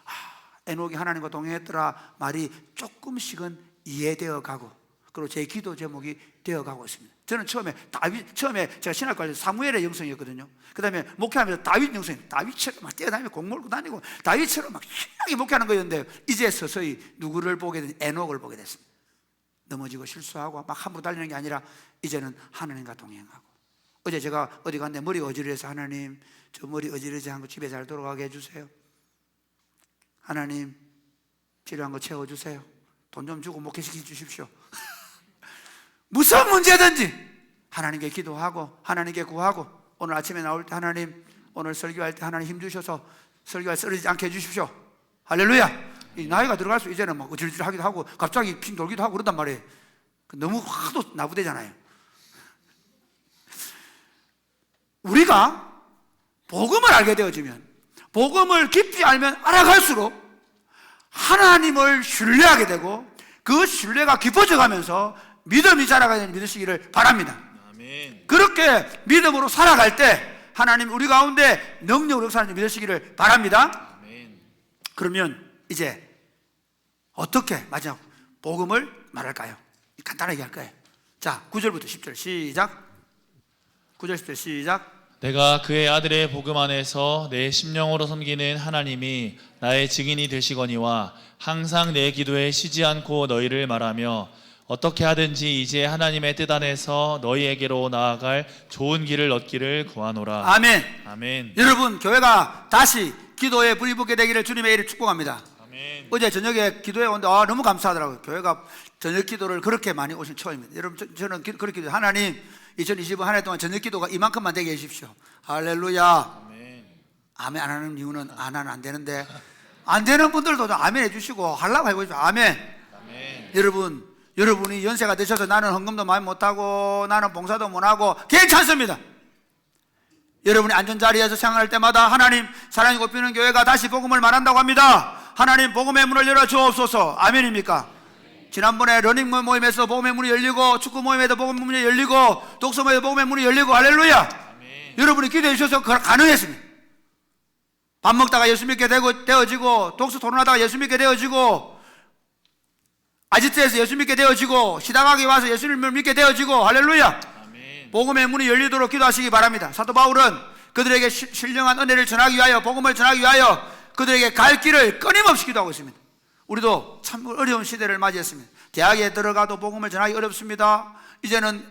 에녹이 하나님과 동행했더라 말이 조금씩은 이해되어 가고, 그리고 제 기도 제목이 되어 가고 있습니다. 저는 처음에 제가 신학과에서 사무엘의 영성이었거든요. 그 다음에 목회하면서 다윗 영성, 다윗처럼 막 뛰어다니며 공 몰고 다니고 다윗처럼 막 신나게 목회하는 거였는데, 이제 서서히 누구를 보게 된 에녹을 보게 됐습니다. 넘어지고 실수하고 막 함부로 달리는 게 아니라 이제는 하나님과 동행하고. 어제 제가 어디 갔는데 머리 어지러워서 하나님 저 머리 어지러지 않고 집에 잘 돌아가게 해주세요. 하나님 필요한 거 채워주세요. 돈 좀 주고 목회시켜 주십시오. 무슨 문제든지 하나님께 기도하고 하나님께 구하고, 오늘 아침에 나올 때 하나님 오늘 설교할 때 하나님 힘주셔서 설교할 쓰러지지 않게 해주십시오. 할렐루야. 이 나이가 들어갈수록 이제는 막 어질질하기도 하고 갑자기 핑 돌기도 하고 그런단 말이에요. 너무 하도 나부대잖아요. 우리가 복음을 알게 되어지면, 복음을 깊이 알면 알아갈수록 하나님을 신뢰하게 되고 그 신뢰가 깊어져 가면서 믿음이 자라가는 믿으시기를 바랍니다. 아멘. 그렇게 믿음으로 살아갈 때 하나님 우리 가운데 능력으로 역사하는 믿으시기를 바랍니다. 아멘. 그러면 이제 어떻게 마지막 복음을 말할까요? 간단하게 할 거예요. 자, 9절부터 10절 시작. 9절 10절 시작. 내가 그의 아들의 복음 안에서 내 심령으로 섬기는 하나님이 나의 증인이 되시거니와 항상 내 기도에 쉬지 않고 너희를 말하며 어떻게 하든지 이제 하나님의 뜻 안에서 너희에게로 나아갈 좋은 길을 얻기를 구하노라. 아멘. 아멘. 여러분, 교회가 다시 기도에 불이 붙게 되기를 주님의 이름으로 축복합니다. 아멘. 어제 저녁에 기도에 오는데 너무 감사하더라고요. 교회가 저녁 기도를 그렇게 많이 오신 처음입니다. 여러분, 저는 그렇게 기도해요. 하나님 2025 한 해 동안 저녁 기도가 이만큼만 되게 해주십시오. 할렐루야. 아멘. 아멘 안 하는 이유는 안 하면 안 되는데, 안 되는 분들도 좀 아멘 해주시고 하려고 해보십시오. 아멘. 아멘. 여러분이 연세가 드셔서 나는 헌금도 많이 못하고 나는 봉사도 못하고 괜찮습니다. 여러분이 앉은자리에서 생활할 때마다 하나님 사랑이 곱히는 교회가 다시 복음을 말한다고 합니다. 하나님 복음의 문을 열어 주옵소서. 아멘입니까? 지난번에 러닝 모임에서 복음의 문이 열리고, 축구 모임에도 복음의 문이 열리고, 독서 모임에도 복음의 문이 열리고, 할렐루야. 아멘. 여러분이 기도해 주셔서 가능했습니다. 밥 먹다가 예수 믿게 되어지고, 독서 토론하다가 예수 믿게 되어지고, 아지트에서 예수 믿게 되어지고, 시다각에 와서 예수님을 믿게 되어지고, 할렐루야. 아멘. 복음의 문이 열리도록 기도하시기 바랍니다. 사도 바울은 그들에게 신령한 은혜를 전하기 위하여, 복음을 전하기 위하여 그들에게 갈 길을 끊임없이 기도하고 있습니다. 우리도 참 어려운 시대를 맞이했습니다. 대학에 들어가도 복음을 전하기 어렵습니다. 이제는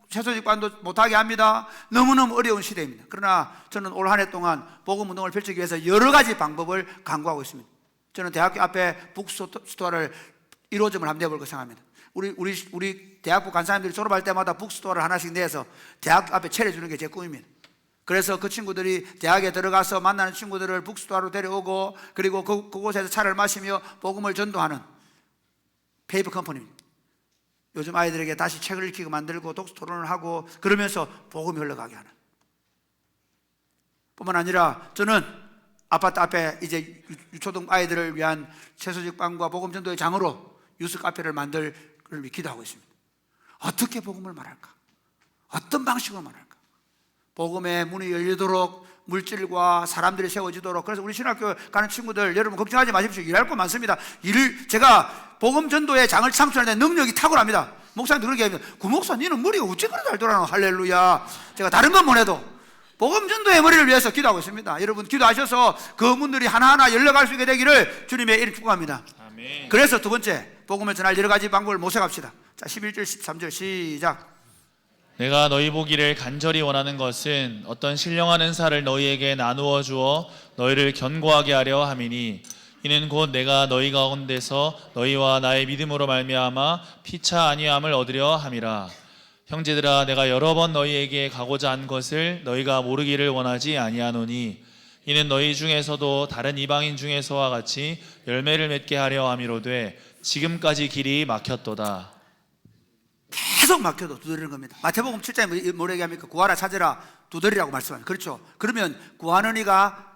채소직반도 못하게 합니다. 너무너무 어려운 시대입니다. 그러나 저는 올 한 해 동안 복음 운동을 펼치기 위해서 여러 가지 방법을 강구하고 있습니다. 저는 대학교 앞에 북스토어를 1호점을 한번 내볼 거 생각합니다. 우리 대학부 간사님들이 졸업할 때마다 북스토어를 하나씩 내서 대학 앞에 차려주는 게 제 꿈입니다. 그래서 그 친구들이 대학에 들어가서 만나는 친구들을 북스토어로 데려오고, 그리고 그곳에서 차를 마시며 복음을 전도하는 페이퍼 컴퍼니입니다. 요즘 아이들에게 다시 책을 읽히고 만들고 독서 토론을 하고 그러면서 복음이 흘러가게 하는. 뿐만 아니라 저는 아파트 앞에 이제 유초등 아이들을 위한 채소직방과 복음 전도의 장으로 유스 카페를 만들 기도하고 있습니다. 어떻게 복음을 말할까? 어떤 방식으로 말할까? 복음의 문이 열리도록 물질과 사람들이 세워지도록. 그래서 우리 신학교 가는 친구들 여러분 걱정하지 마십시오. 일할 거 많습니다. 제가 복음 전도의 장을 창출하는 능력이 탁월합니다. 목사님도 그렇게 합니다. 구 목사 니는 머리가 어찌 그리 잘 돌아가노. 할렐루야. 제가 다른 건 못해도 복음 전도의 머리를 위해서 기도하고 있습니다. 여러분 기도하셔서 그 문들이 하나하나 열려갈 수 있게 되기를 주님의 이름 축복합니다. 아멘. 그래서 두 번째 복음을 전할 여러 가지 방법을 모색합시다. 자, 11절 13절 시작. 내가 너희 보기를 간절히 원하는 것은 어떤 신령한 은사를 너희에게 나누어 주어 너희를 견고하게 하려 함이니 이는 곧 내가 너희 가운데서 너희와 나의 믿음으로 말미암아 피차 아니함을 얻으려 함이라. 형제들아, 내가 여러 번 너희에게 가고자 한 것을 너희가 모르기를 원하지 아니하노니 이는 너희 중에서도 다른 이방인 중에서와 같이 열매를 맺게 하려 함이로되 지금까지 길이 막혔도다. 계속 막혀도 두드리는 겁니다. 마태복음 7장에 뭐라고 얘기합니까? 구하라 찾으라 두드리라고 말씀합니다. 그렇죠. 그러면 구하는 이가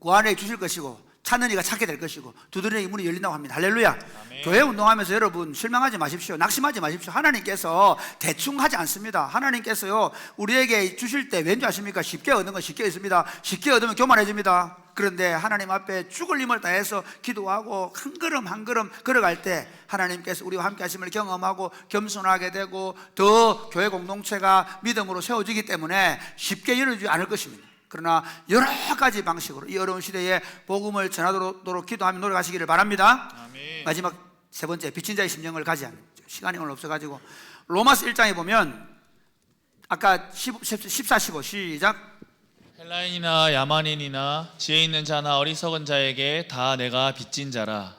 구하는 이 주실 것이고 찾는 이가 찾게 될 것이고 두드리는 이 문이 열린다고 합니다. 할렐루야. 아멘. 교회 운동하면서 여러분 실망하지 마십시오. 낙심하지 마십시오. 하나님께서 대충 하지 않습니다. 하나님께서요 우리에게 주실 때 왠지 아십니까? 쉽게 얻는 건 쉽게 있습니다. 쉽게 얻으면 교만해집니다. 그런데 하나님 앞에 죽을 힘을 다해서 기도하고 한 걸음 한 걸음 걸어갈 때 하나님께서 우리와 함께 하심을 경험하고 겸손하게 되고 더 교회 공동체가 믿음으로 세워지기 때문에 쉽게 열어주지 않을 것입니다. 그러나 여러 가지 방식으로 이 어려운 시대에 복음을 전하도록 기도하며 노력하시기를 바랍니다. 아멘. 마지막 세 번째, 빚진 자의 심령을 가지지 않는, 시간이 오늘 없어가지고 로마서 1장에 보면 아까 14, 15 시작. 헬라인이나 야만인이나 지혜 있는 자나 어리석은 자에게 다 내가 빚진 자라.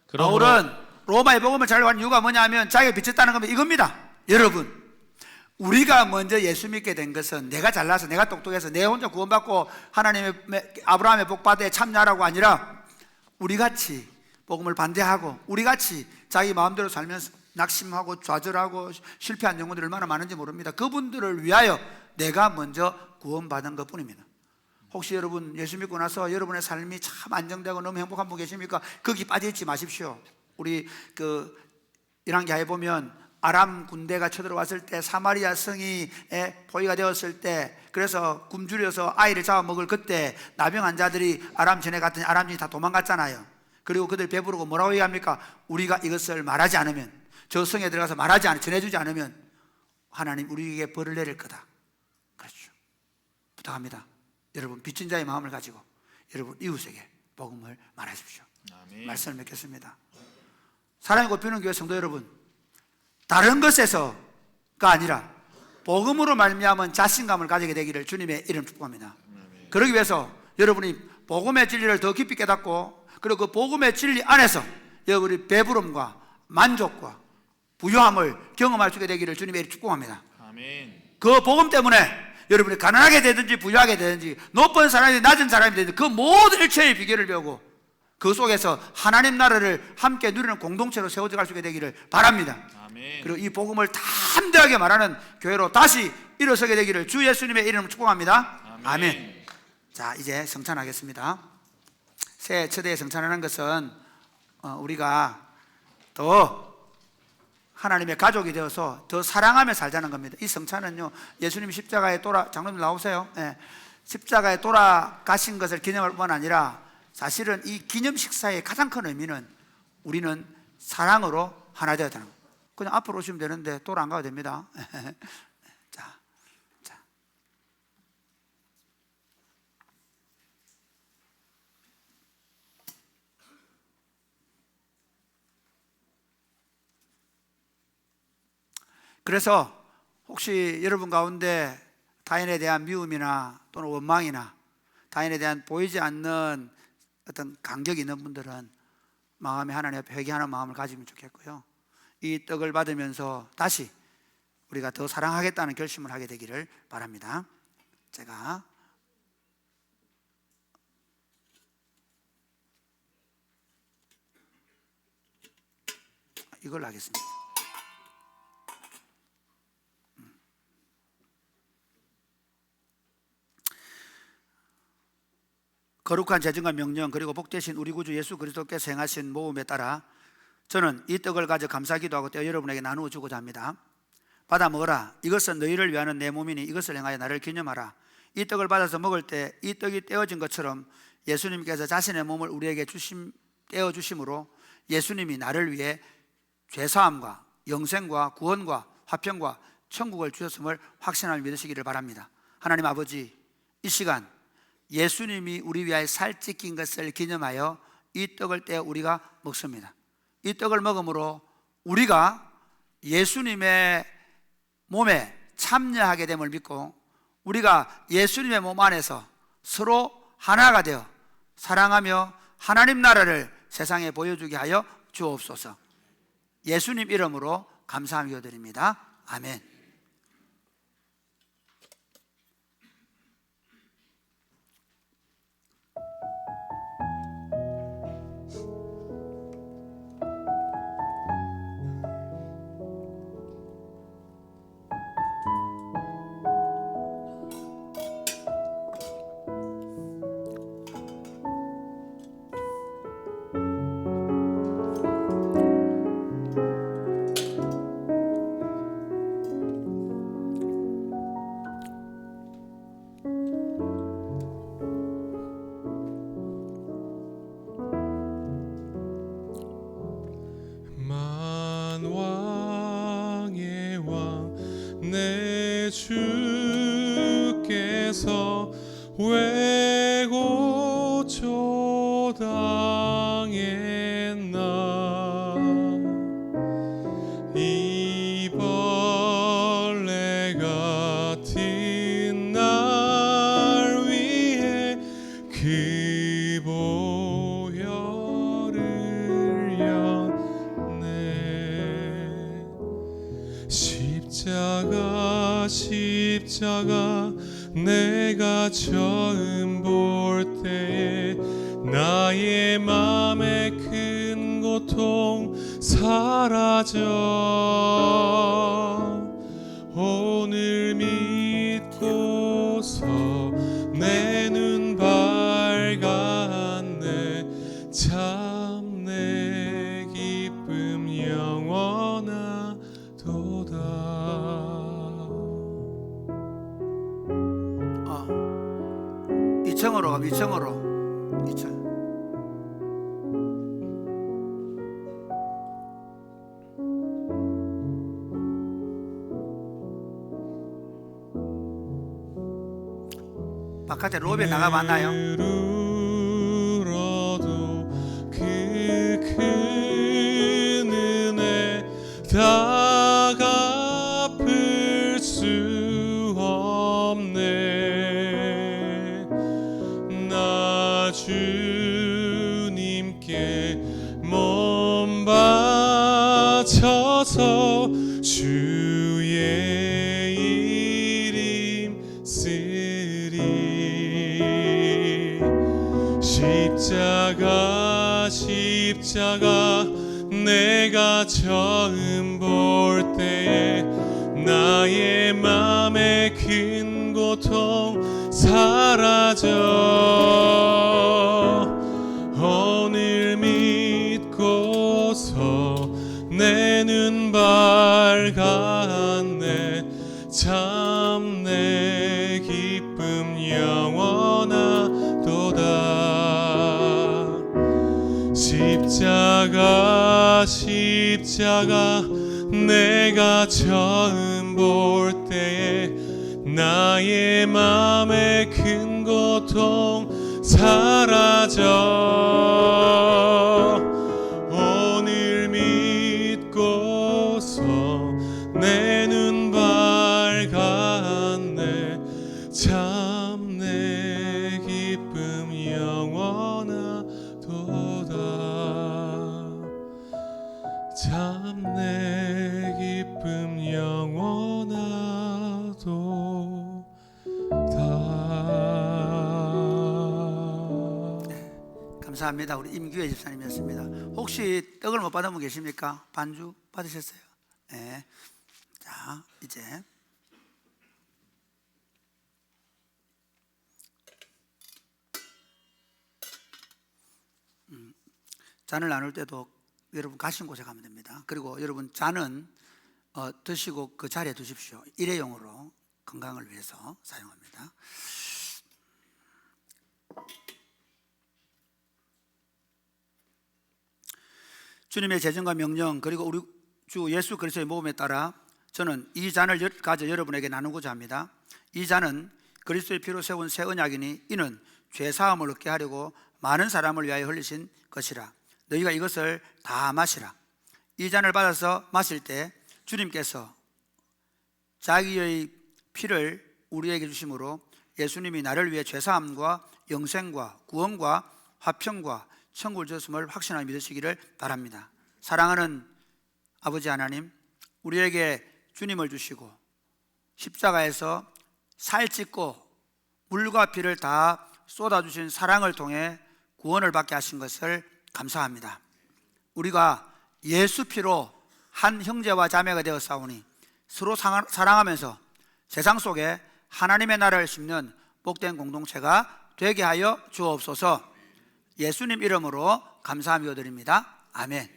그러므로 바울은 로마의 복음을 전하려고 이유가 뭐냐면 자기가 빚졌다는 건 이겁니다. 여러분, 우리가 먼저 예수 믿게 된 것은 내가 잘나서 내가 똑똑해서 내 혼자 구원받고 하나님의 아브라함의 복받에 참여하라고 아니라 우리같이 복음을 반대하고 우리같이 자기 마음대로 살면서 낙심하고 좌절하고 실패한 영혼들이 얼마나 많은지 모릅니다. 그분들을 위하여 내가 먼저 구원받은 것뿐입니다. 혹시 여러분 예수 믿고 나서 여러분의 삶이 참 안정되고 너무 행복한 분 계십니까? 거기 빠져있지 마십시오. 우리 그 열왕기하에 보면 아람 군대가 쳐들어왔을 때 사마리아 성이 포위가 되었을 때 그래서 굶주려서 아이를 잡아먹을 그때 나병 환자들이 아람 전에 갔더니 아람인이 다 도망갔잖아요. 그리고 그들 배부르고 뭐라고 얘기합니까? 우리가 이것을 말하지 않으면 저 성에 들어가서 말하지 않으면 전해주지 않으면 하나님 우리에게 벌을 내릴 거다. 그렇죠. 부탁합니다. 여러분 빚진 자의 마음을 가지고 여러분 이웃에게 복음을 말하십시오. 아멘. 말씀을 맺겠습니다. 사랑이 곱히는 교회 성도 여러분, 다른 것에서가 아니라 복음으로 말미암은 자신감을 가지게 되기를 주님의 이름 축복합니다. 그러기 위해서 여러분이 복음의 진리를 더 깊이 깨닫고 그리고 그 복음의 진리 안에서 여러분이 배부름과 만족과 부유함을 경험할 수 있게 되기를 주님의 이름 축복합니다. 아멘. 그 복음 때문에 여러분이 가난하게 되든지 부유하게 되든지 높은 사람이든 낮은 사람이 되든지 그 모든 일체의 비결을 배우고 그 속에서 하나님 나라를 함께 누리는 공동체로 세워져 갈 수 있게 되기를 바랍니다. 아멘. 그리고 이 복음을 담대하게 말하는 교회로 다시 일어서게 되기를 주 예수님의 이름으로 축복합니다. 아멘. 아멘. 자, 이제 성찬하겠습니다. 새 초대에 성찬하는 것은 우리가 더 하나님의 가족이 되어서 더 사랑하며 살자는 겁니다. 이 성찬은요, 예수님 십자가에 장로님 나오세요. 네. 십자가에 돌아가신 것을 기념할 뿐만 아니라 사실은 이 기념 식사의 가장 큰 의미는 우리는 사랑으로 하나 되었다는 거예요. 그냥 앞으로 오시면 되는데 돌아 안 가도 됩니다. 자. 그래서 혹시 여러분 가운데 타인에 대한 미움이나 또는 원망이나 타인에 대한 보이지 않는 어떤 간격이 있는 분들은 마음에 하나님 앞에 회개하는 마음을 가지면 좋겠고요. 이 떡을 받으면서 다시 우리가 더 사랑하겠다는 결심을 하게 되기를 바랍니다. 제가 이걸 하겠습니다. 거룩한 재정과 명령 그리고 복되신 우리 구주 예수 그리스도께서 행하신 모험에 따라 저는 이 떡을 가져 감사기도하고 떼어 여러분에게 나누어 주고자 합니다. 받아 먹어라. 이것은 너희를 위하는 내 몸이니 이것을 행하여 나를 기념하라. 이 떡을 받아서 먹을 때 이 떡이 떼어진 것처럼 예수님께서 자신의 몸을 우리에게 떼어 주심으로 예수님이 나를 위해 죄사함과 영생과 구원과 화평과 천국을 주셨음을 확신하며 믿으시기를 바랍니다. 하나님 아버지, 이 시간 예수님이 우리 위하여 살 찢긴 것을 기념하여 이 떡을 떼어 우리가 먹습니다. 이 떡을 먹음으로 우리가 예수님의 몸에 참여하게 됨을 믿고 우리가 예수님의 몸 안에서 서로 하나가 되어 사랑하며 하나님 나라를 세상에 보여주게 하여 주옵소서. 예수님 이름으로 감사하며 기도드립니다. 아멘. 만왕의 왕 내 주께서 왜 고초당했나 이 벌레 같은 날 위해 그 보혈을 였네. 십자가 내가 처음 볼 때에 나의 맘의 큰 고통 사라져 오늘 믿고서 내 눈 밝았네. 참 내 기쁨 영원하도다. 이층으로 가, 이층으로. 2층. 바깥에 로비에 나가봤나요? 울어도 그 큰 은혜 다 갚을 수 없네. 나 주님께 몸 바쳐서 주의 이름 쓰리. 십자가 내가 처음 볼 때에 나의 맘의 큰 고통 사라져 오늘 믿고서 내 눈 밝았네. 참 내 기쁨 영원하도다. 십자가 내가 처음 볼 때에 나의 맘의 큰 고통 사라져 오늘 믿고서 내 눈 밝았네. 참 내 기쁨 영원하도다. 참 내 기쁨 영원하도다. 감사합니다. 우리 임규혜 집사님이었습니다. 혹시 떡을 못 받은 분 계십니까? 반주 받으셨어요? 네. 자, 이제 잔을 나눌 때도 여러분 가신 곳에 가면 됩니다. 그리고 여러분 잔은 드시고 그 자리에 두십시오. 일회용으로 건강을 위해서 사용합니다. 주님의 제정과 명령 그리고 우리 주 예수 그리스도의 모험에 따라 저는 이 잔을 가져 여러분에게 나누고자 합니다. 이 잔은 그리스도의 피로 세운 새 언약이니 이는 죄 사함을 얻게 하려고 많은 사람을 위하여 흘리신 것이라. 너희가 이것을 다 마시라. 이 잔을 받아서 마실 때 주님께서 자기의 피를 우리에게 주심으로 예수님이 나를 위해 죄 사함과 영생과 구원과 화평과 천국을 주셨음을 확신하여 믿으시기를 바랍니다. 사랑하는 아버지 하나님, 우리에게 주님을 주시고 십자가에서 살찢고 물과 피를 다 쏟아주신 사랑을 통해 구원을 받게 하신 것을 감사합니다. 우리가 예수 피로 한 형제와 자매가 되어 싸우니 서로 사랑하면서 세상 속에 하나님의 나라를 심는 복된 공동체가 되게 하여 주옵소서. 예수님 이름으로 감사하며 드립니다. 아멘.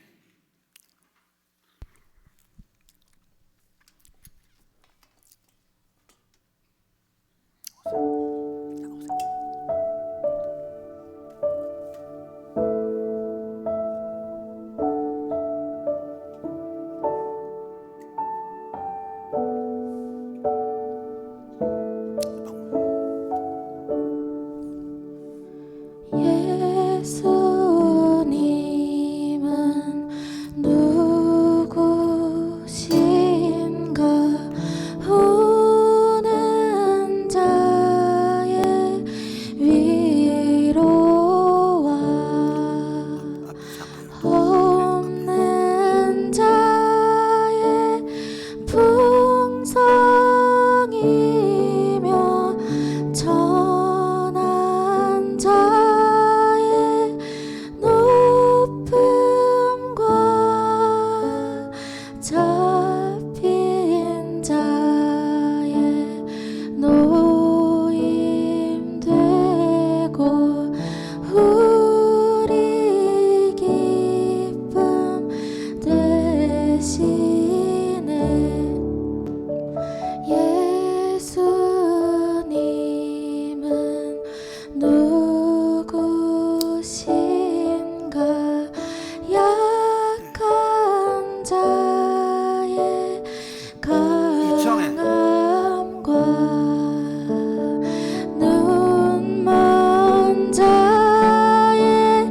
예수님은 누구신가? 우는 자의 위로와 없는 자의 풍성이며 천한 자의 높음과 잡힌 자의 노임되고 우리 기쁨 되시네. 예수님은 누구신가? 약한 자의 강함과 눈먼 자의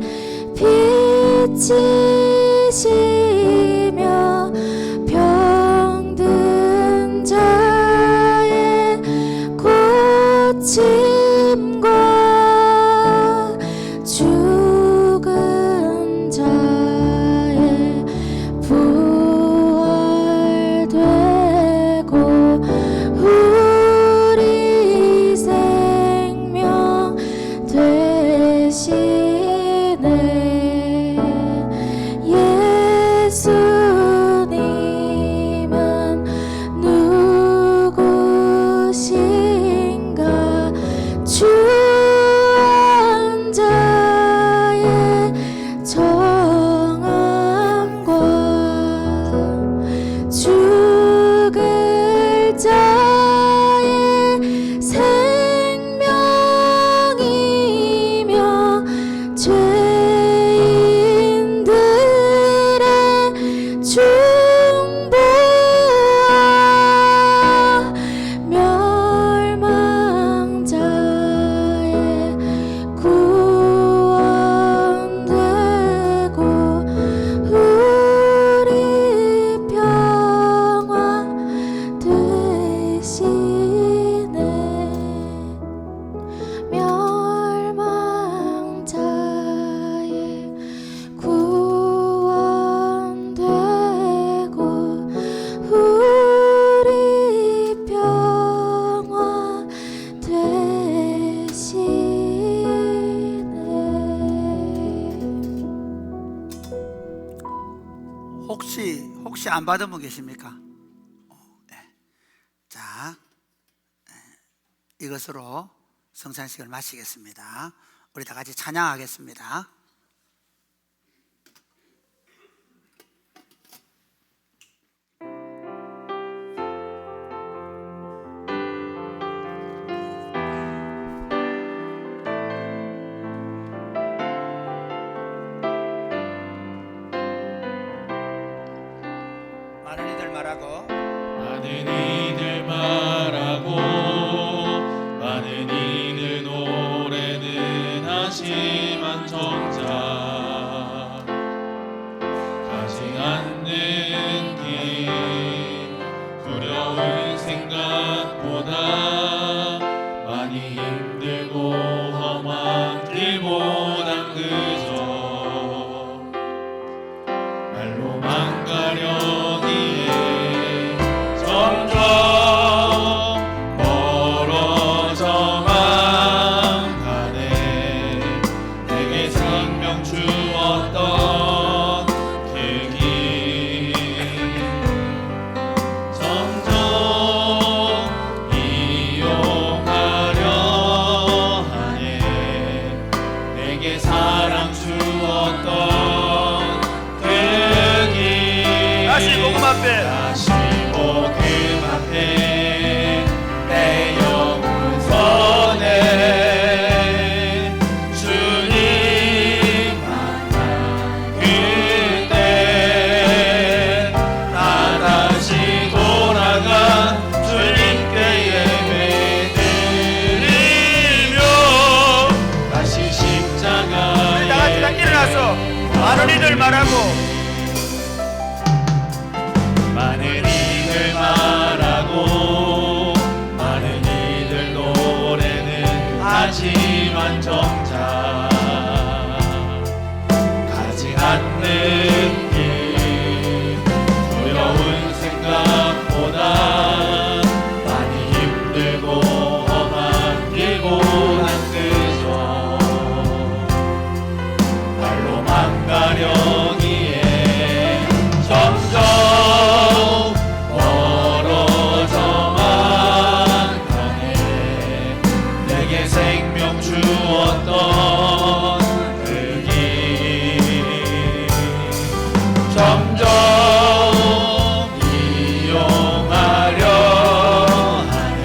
빛이시며 병든 자의 고침과 죽은 자의 부활되고 우리 생명 되시네. 예수님은 누구신가? 주한 자의 정함과 죽을 자의 생명이며 죄인들의 중보와 멸망자의 구원되고 우리 평화 되시네. 멸망자의 구원되고 우리 평화 되시네. 혹시 안 받은 분 계십니까? 네. 자, 이것으로 성찬식을 마치겠습니다. 우리 다 같이 찬양하겠습니다. 이들 말하고 많은 이들 말하고 많은 이들 노래는 하지만 정작 가지 않는 길 두려운 생각보다 많이 힘들고 험한 길보단 그저 말로만 가려니에 점점 멀어져만 가네. 내게 생명 주었던 그 길 점점 이용하려 하네. 내게 사랑 주었던 그 길 다시 복음 앞에 다시 복음 앞에 내 영혼 선해 주님 만나 그때 나 다시 돌아가 주님께 예배드리며 다시 우리 다 같이 십자가에 다 일어나서 많은 이들 말하고 많은 이들 말하고 많은 이들 노래는 하지만 정작 가지 않는 길 두려운 생각보다 많이 힘들고 험한 길보단 그저 말로만 가려기에 점점 멀어져만 가네. 내게 생명 주었던 그 길 점점 이용하려 하네.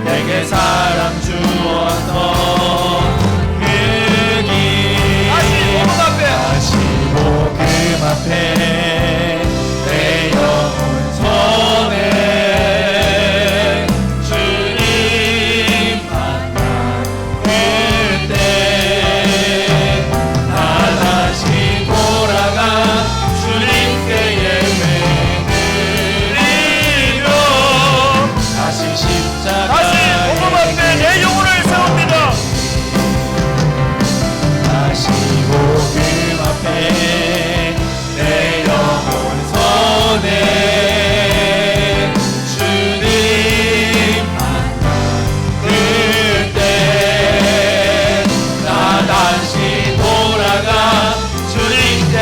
내게 사랑 주었던 그 길 다시 복음 앞에 다시 복음 앞에 내 영혼 선해 주님 만나 그때 나 다시 돌아가 주님께 예배드리며 다시 다시 십자가에 복음 앞에 내 영혼을 세웁니다. 다시 복음 앞에 내 영혼 선해 주님 만나 그때 나 다시 돌아가 주님께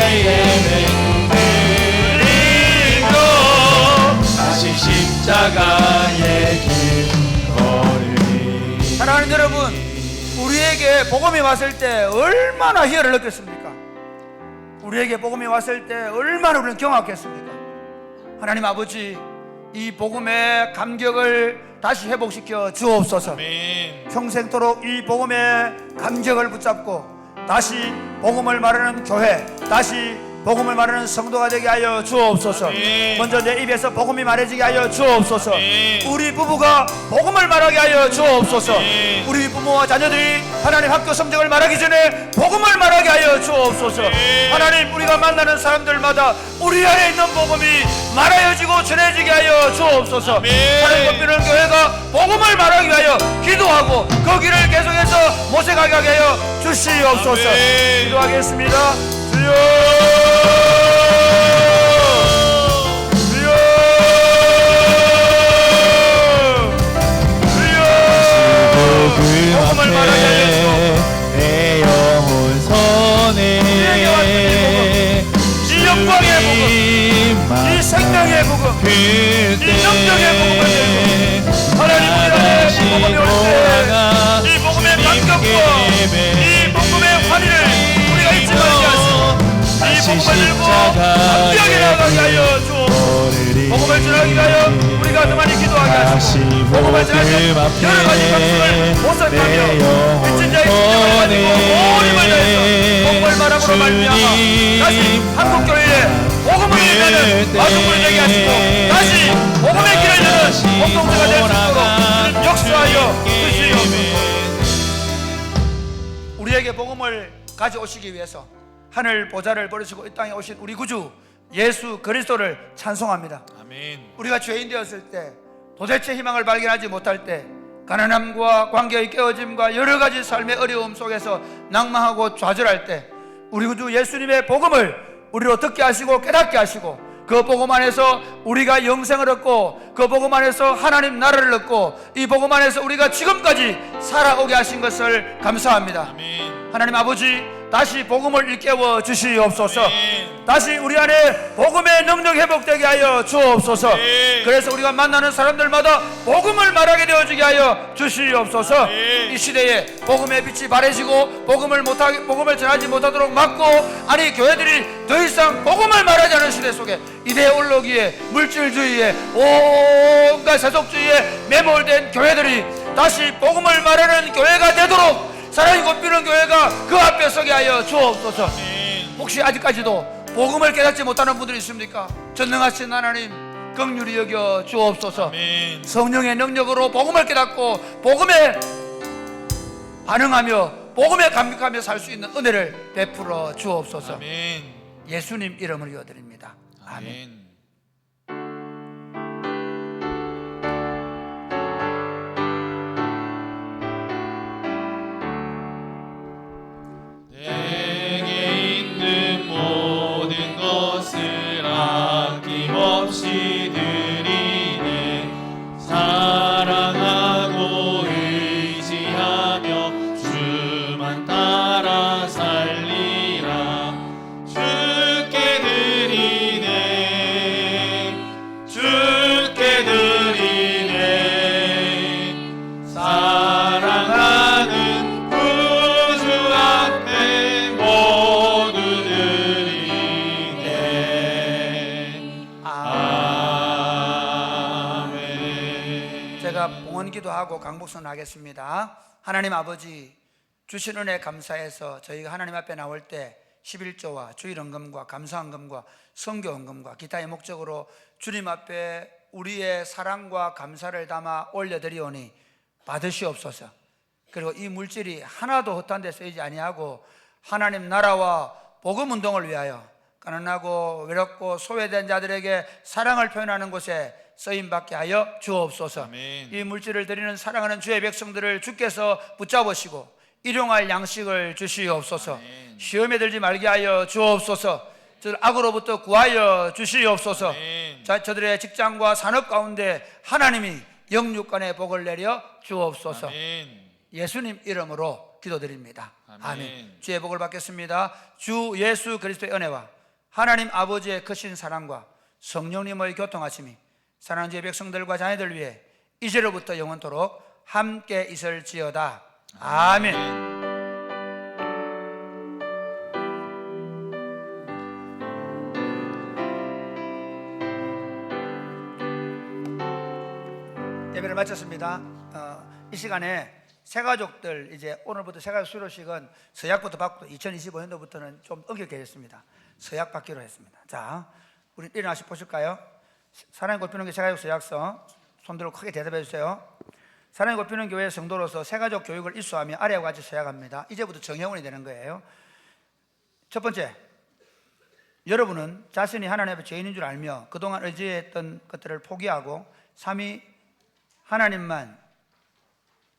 예배드리며 다시 십자가의 길 걸으리. 사랑하는 여러분, 우리에게 복음이 왔을 때 얼마나 희열을 느꼈습니까? 우리에게 복음이 왔을 때 얼마나 우리는 경악했습니까? 하나님 아버지, 이 복음의 감격을 다시 회복시켜 주옵소서. 아멘. 평생토록 이 복음의 감격을 붙잡고 다시 복음을 말하는 교회, 다시 복음을 말하는 성도가 되게 하여 주옵소서. 아멘. 먼저 내 입에서 복음이 말해지게 하여 주옵소서. 아멘. 우리 부부가 복음을 말하게 하여 주옵소서. 아멘. 우리 부모와 자녀들이 하나님 학교 성적을 말하기 전에 복음을 말하게 하여 주옵소서. 아멘. 하나님, 우리가 만나는 사람들마다 우리 안에 있는 복음이 말하여지고 전해지게 하여 주옵소서. 아멘. 하나님 법비는 교회가 복음을 말하기 위하여 기도하고 그 길을 계속해서 모색하게 하여 주시옵소서. 아멘. 기도하겠습니다. 주여, 주여, 주여. 복음을 말하게 하여 내 영혼 선해 이 영광의 복음, 이 생명의 복음, 이 능력의 복음을 내고 하나님, 우리 안에 이 복음이 올 때 이 복음의 감격과 이 복음의 환희를 우리가 잊지 말게 하시고 이 복음을 들고 함께하게 나아가게 하여 주옵소서. 복음을 전하기 위하여 우리가 더 많이 기도하게 하시고 복음을 전하며 여러 가지 방식을 모색하며 미친 자의 심정을 가지고 온 힘을 다해서 복음을 말함으로 말미암아 다시 한국교회에 복음을 복음이 가는 마중물이 되게 하시고 다시 복음의 길을 여는 공동체가 될 수 있도록 주님 역사하여 주시옵소서. 우리에게 복음을 가져오시기 위해서 하늘 보좌를 버리시고 이 땅에 오신 우리 구주 예수 그리스도를 찬송합니다. 아멘. 우리가 죄인 되었을 때, 도대체 희망을 발견하지 못할 때, 가난함과 관계의 깨어짐과 여러 가지 삶의 어려움 속에서 낭망하고 좌절할 때, 우리 구주 예수님의 복음을 우리로 듣게 하시고 깨닫게 하시고, 그 복음 안에서 우리가 영생을 얻고, 그 복음 안에서 하나님 나라를 얻고, 이 복음 안에서 우리가 지금까지 살아오게 하신 것을 감사합니다. 아멘. 하나님 아버지, 다시 복음을 일깨워 주시옵소서. 아멘. 다시 우리 안에 복음의 능력 회복되게 하여 주옵소서. 아멘. 그래서 우리가 만나는 사람들마다 복음을 말하게 되어지게 하여 주시옵소서. 아멘. 이 시대에 복음의 빛이 바래지고 복음을 전하지 못하도록 막고, 아니 교회들이 더 이상 복음을 말하지 않은 시대 속에 이데올로기에, 물질주의에, 온갖 세속주의에 매몰된 교회들이 다시 복음을 말하는 교회가 되도록 사랑이 곱비는 교회가 그 앞에 서게 하여 주옵소서. 혹시 아직까지도 복음을 깨닫지 못하는 분들이 있습니까? 전능하신 하나님 긍휼히 여겨 주옵소서. 아멘. 성령의 능력으로 복음을 깨닫고 복음에 반응하며 복음에 감격하며 살 수 있는 은혜를 베풀어 주옵소서. 아멘. 예수님 이름을 이어드립니다. 아멘. 아멘. 내게 있는 모든 것을 아낌없이 드리네. 사랑하고 의지하며 주만 따라 살리라. 주께 드리네. 주께 드리네. 사랑하는 구주 앞에 모두 드리네. 아멘. 제가 봉헌 기도하고 강복선 하겠습니다. 하나님 아버지, 주신 은혜 감사해서 저희가 하나님 앞에 나올 때 11조와 주일헌금과 감사헌금과 선교헌금과 기타의 목적으로 주님 앞에 우리의 사랑과 감사를 담아 올려드리오니 받으시옵소서. 그리고 이 물질이 하나도 허탄 데 쓰이지 아니하고 하나님 나라와 복음 운동을 위하여 가난하고 외롭고 소외된 자들에게 사랑을 표현하는 곳에 쓰임받게 하여 주옵소서. 아멘. 이 물질을 드리는 사랑하는 주의 백성들을 주께서 붙잡으시고 일용할 양식을 주시옵소서. 아멘. 시험에 들지 말게 하여 주옵소서. 저들 악으로부터 구하여 주시옵소서. 아멘. 저들의 직장과 산업 가운데 하나님이 영육간의 복을 내려 주옵소서. 아멘. 예수님 이름으로 기도드립니다. 아멘. 아멘. 주의 복을 받겠습니다. 주 예수 그리스도의 은혜와 하나님 아버지의 크신 사랑과 성령님의 교통하심이 사랑하는 주의 백성들과 자녀들 위해 이제로부터 영원토록 함께 있을지어다. 아멘. 예배를 마쳤습니다. 이 시간에 새가족들, 이제 오늘부터 새가족 수료식은 서약부터 받고 2025년도부터는 좀 엄격해졌습니다. 서약 받기로 했습니다. 자, 우리 일어나시 보실까요? 사랑이 곱히는 교회 새가족 서약서 손 들고 크게 대답해 주세요. 사랑이 곱히는 교회 성도로서 새가족 교육을 일수하며 아래와 같이 서약합니다. 이제부터 정회원이 되는 거예요. 첫 번째, 여러분은 자신이 하나님 앞에 죄인인 줄 알며 그동안 의지했던 것들을 포기하고 삼위 하나님만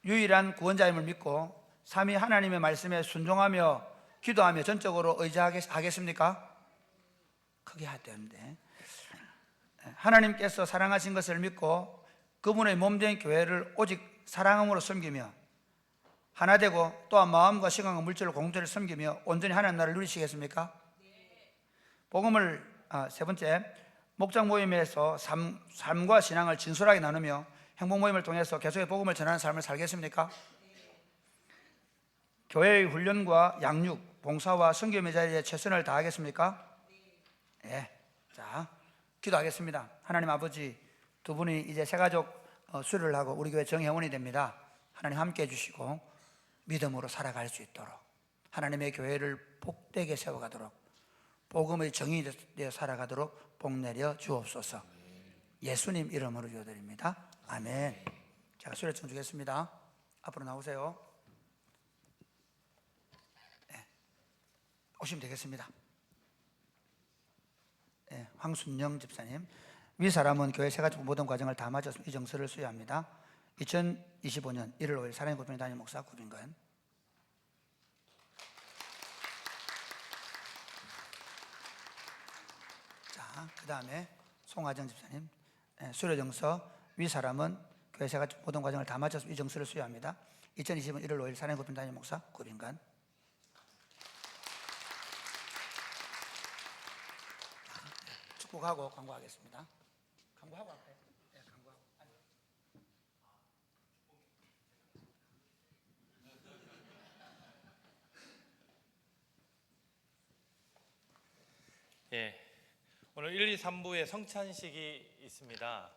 유일한 구원자임을 믿고 삼위 하나님의 말씀에 순종하며 기도하며 전적으로 의지하겠습니까? 크게 해야 되는데, 하나님께서 사랑하신 것을 믿고 그분의 몸된 교회를 오직 사랑함으로 섬기며 하나 되고 또한 마음과 시간과 물질로 공동체를 섬기며 온전히 하나님 나라를 누리시겠습니까? 복음을 세 번째, 목장 모임에서 삶과 신앙을 진솔하게 나누며 행복 모임을 통해서 계속의 복음을 전하는 삶을 살겠습니까? 교회의 훈련과 양육, 봉사와 선교의 자리에 최선을 다하겠습니까? 네. 자, 기도하겠습니다. 하나님 아버지, 두 분이 이제 새가족 수료를 하고 우리 교회 정회원이 됩니다. 하나님 함께 해주시고 믿음으로 살아갈 수 있도록 하나님의 교회를 복되게 세워가도록 복음의 정인이 되어 살아가도록 복 내려 주옵소서. 예수님 이름으로 기도드립니다. 아멘. 제가 수료증 주겠습니다. 앞으로 나오세요. 네. 오시면 되겠습니다. 네, 황순영 집사님, 위 사람은 교회 세가지 모든 과정을 다 마쳤으면 이 정서를 수여합니다. 2025년 1월 5일 사랑의 구변 담임 목사 구빈건. 자, 그 다음에 송하정 집사님, 수료 정서, 위 사람은 교회 세가지 모든 과정을 다 마쳤으면 이 정서를 수여합니다. 2025년 1월 5일 사랑의 구변 담임 목사 구빈건. 축복하고 광고하겠습니다. 광고하고 할까요? 네, 광고하고. 예, 오늘 1, 2, 3부에 성찬식이 있습니다.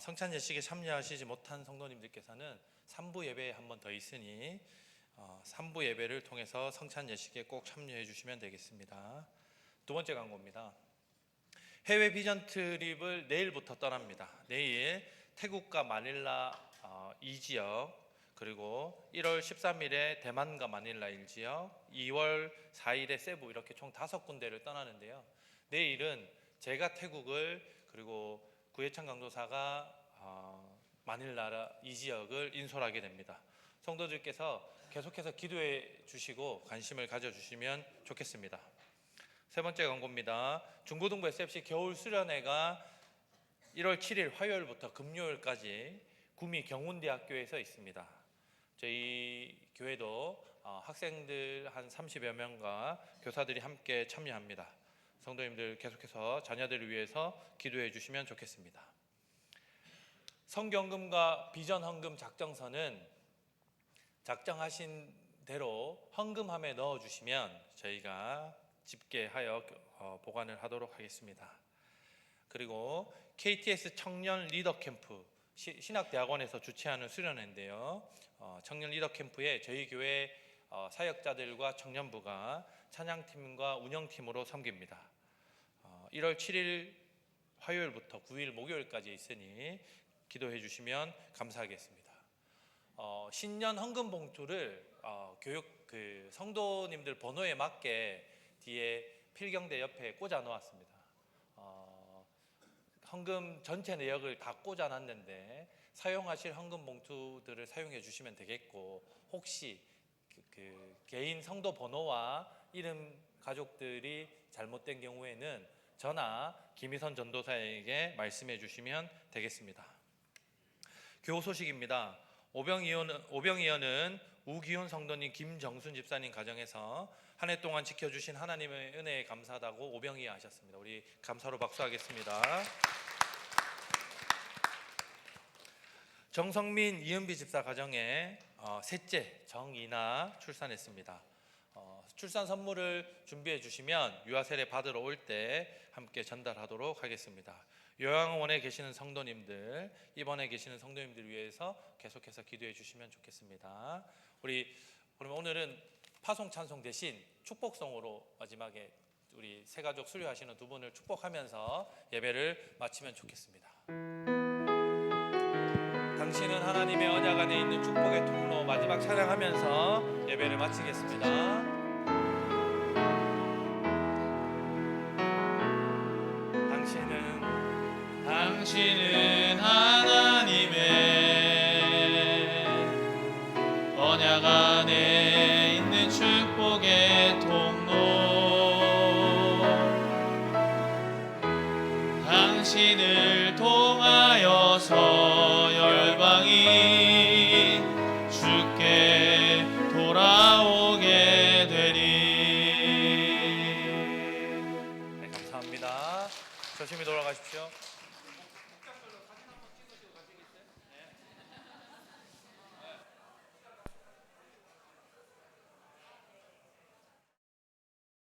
성찬 예식에 참여하시지 못한 성도님들께서는 3부 예배에 한 번 더 있으니 3부 예배를 통해서 성찬 예식에 꼭 참여해 주시면 되겠습니다. 두 번째 광고입니다. 해외 비전 트립을 내일부터 떠납니다. 내일 태국과 마닐라 2지역, 그리고 1월 13일에 대만과 마닐라 1지역, 2월 4일에 세부, 이렇게 총 5군데를 떠나는데요. 내일은 제가 태국을, 그리고 구혜창 강도사가 마닐라 2지역을 인솔하게 됩니다. 성도들께서 계속해서 기도해 주시고 관심을 가져주시면 좋겠습니다. 세 번째 광고입니다. 중고등부 SFC 겨울 수련회가 1월 7일 화요일부터 금요일까지 구미 경운대학교에서 있습니다. 저희 교회도 학생들 한 30여 명과 교사들이 함께 참여합니다. 성도님들 계속해서 자녀들을 위해서 기도해 주시면 좋겠습니다. 성경금과 비전 헌금 작정서는 작정하신 대로 헌금함에 넣어 주시면 저희가 집계하여 보관을 하도록 하겠습니다. 그리고 KTS 청년 리더 캠프, 신학대학원에서 주최하는 수련회인데요. 청년 리더 캠프에 저희 교회 사역자들과 청년부가 찬양팀과 운영팀으로 섬깁니다. 1월 7일 화요일부터 9일 목요일까지 있으니 기도해 주시면 감사하겠습니다. 신년 헌금 봉투를 교육 성도님들 번호에 맞게 뒤에 필경대 옆에 꽂아 놓았습니다. 헌금 전체 내역을 다 꽂아 놨는데 사용하실 헌금 봉투들을 사용해 주시면 되겠고, 혹시 개인 성도 번호와 이름 가족들이 잘못된 경우에는 저나 김희선 전도사에게 말씀해 주시면 되겠습니다. 교우 소식입니다. 오병이어는 우기훈 성도님, 김정순 집사님 가정에서 한 해 동안 지켜주신 하나님의 은혜에 감사하다고 오병이어 하셨습니다. 우리 감사로 박수하겠습니다. 정성민, 이은비 집사 가정에 셋째 정이나 출산했습니다. 출산 선물을 준비해 주시면 유아 세례 받으러 올 때 함께 전달하도록 하겠습니다. 요양원에 계시는 성도님들, 입원해 계시는 성도님들 위해서 계속해서 기도해 주시면 좋겠습니다. 그러면 오늘은 파송 찬송 대신 축복송으로 마지막에 우리 세 가족 수료하시는 두 분을 축복하면서 예배를 마치면 좋겠습니다. 당신은 하나님의 언약 안에 있는 축복의 통로, 마지막 찬양하면서 예배를 마치겠습니다. 당신은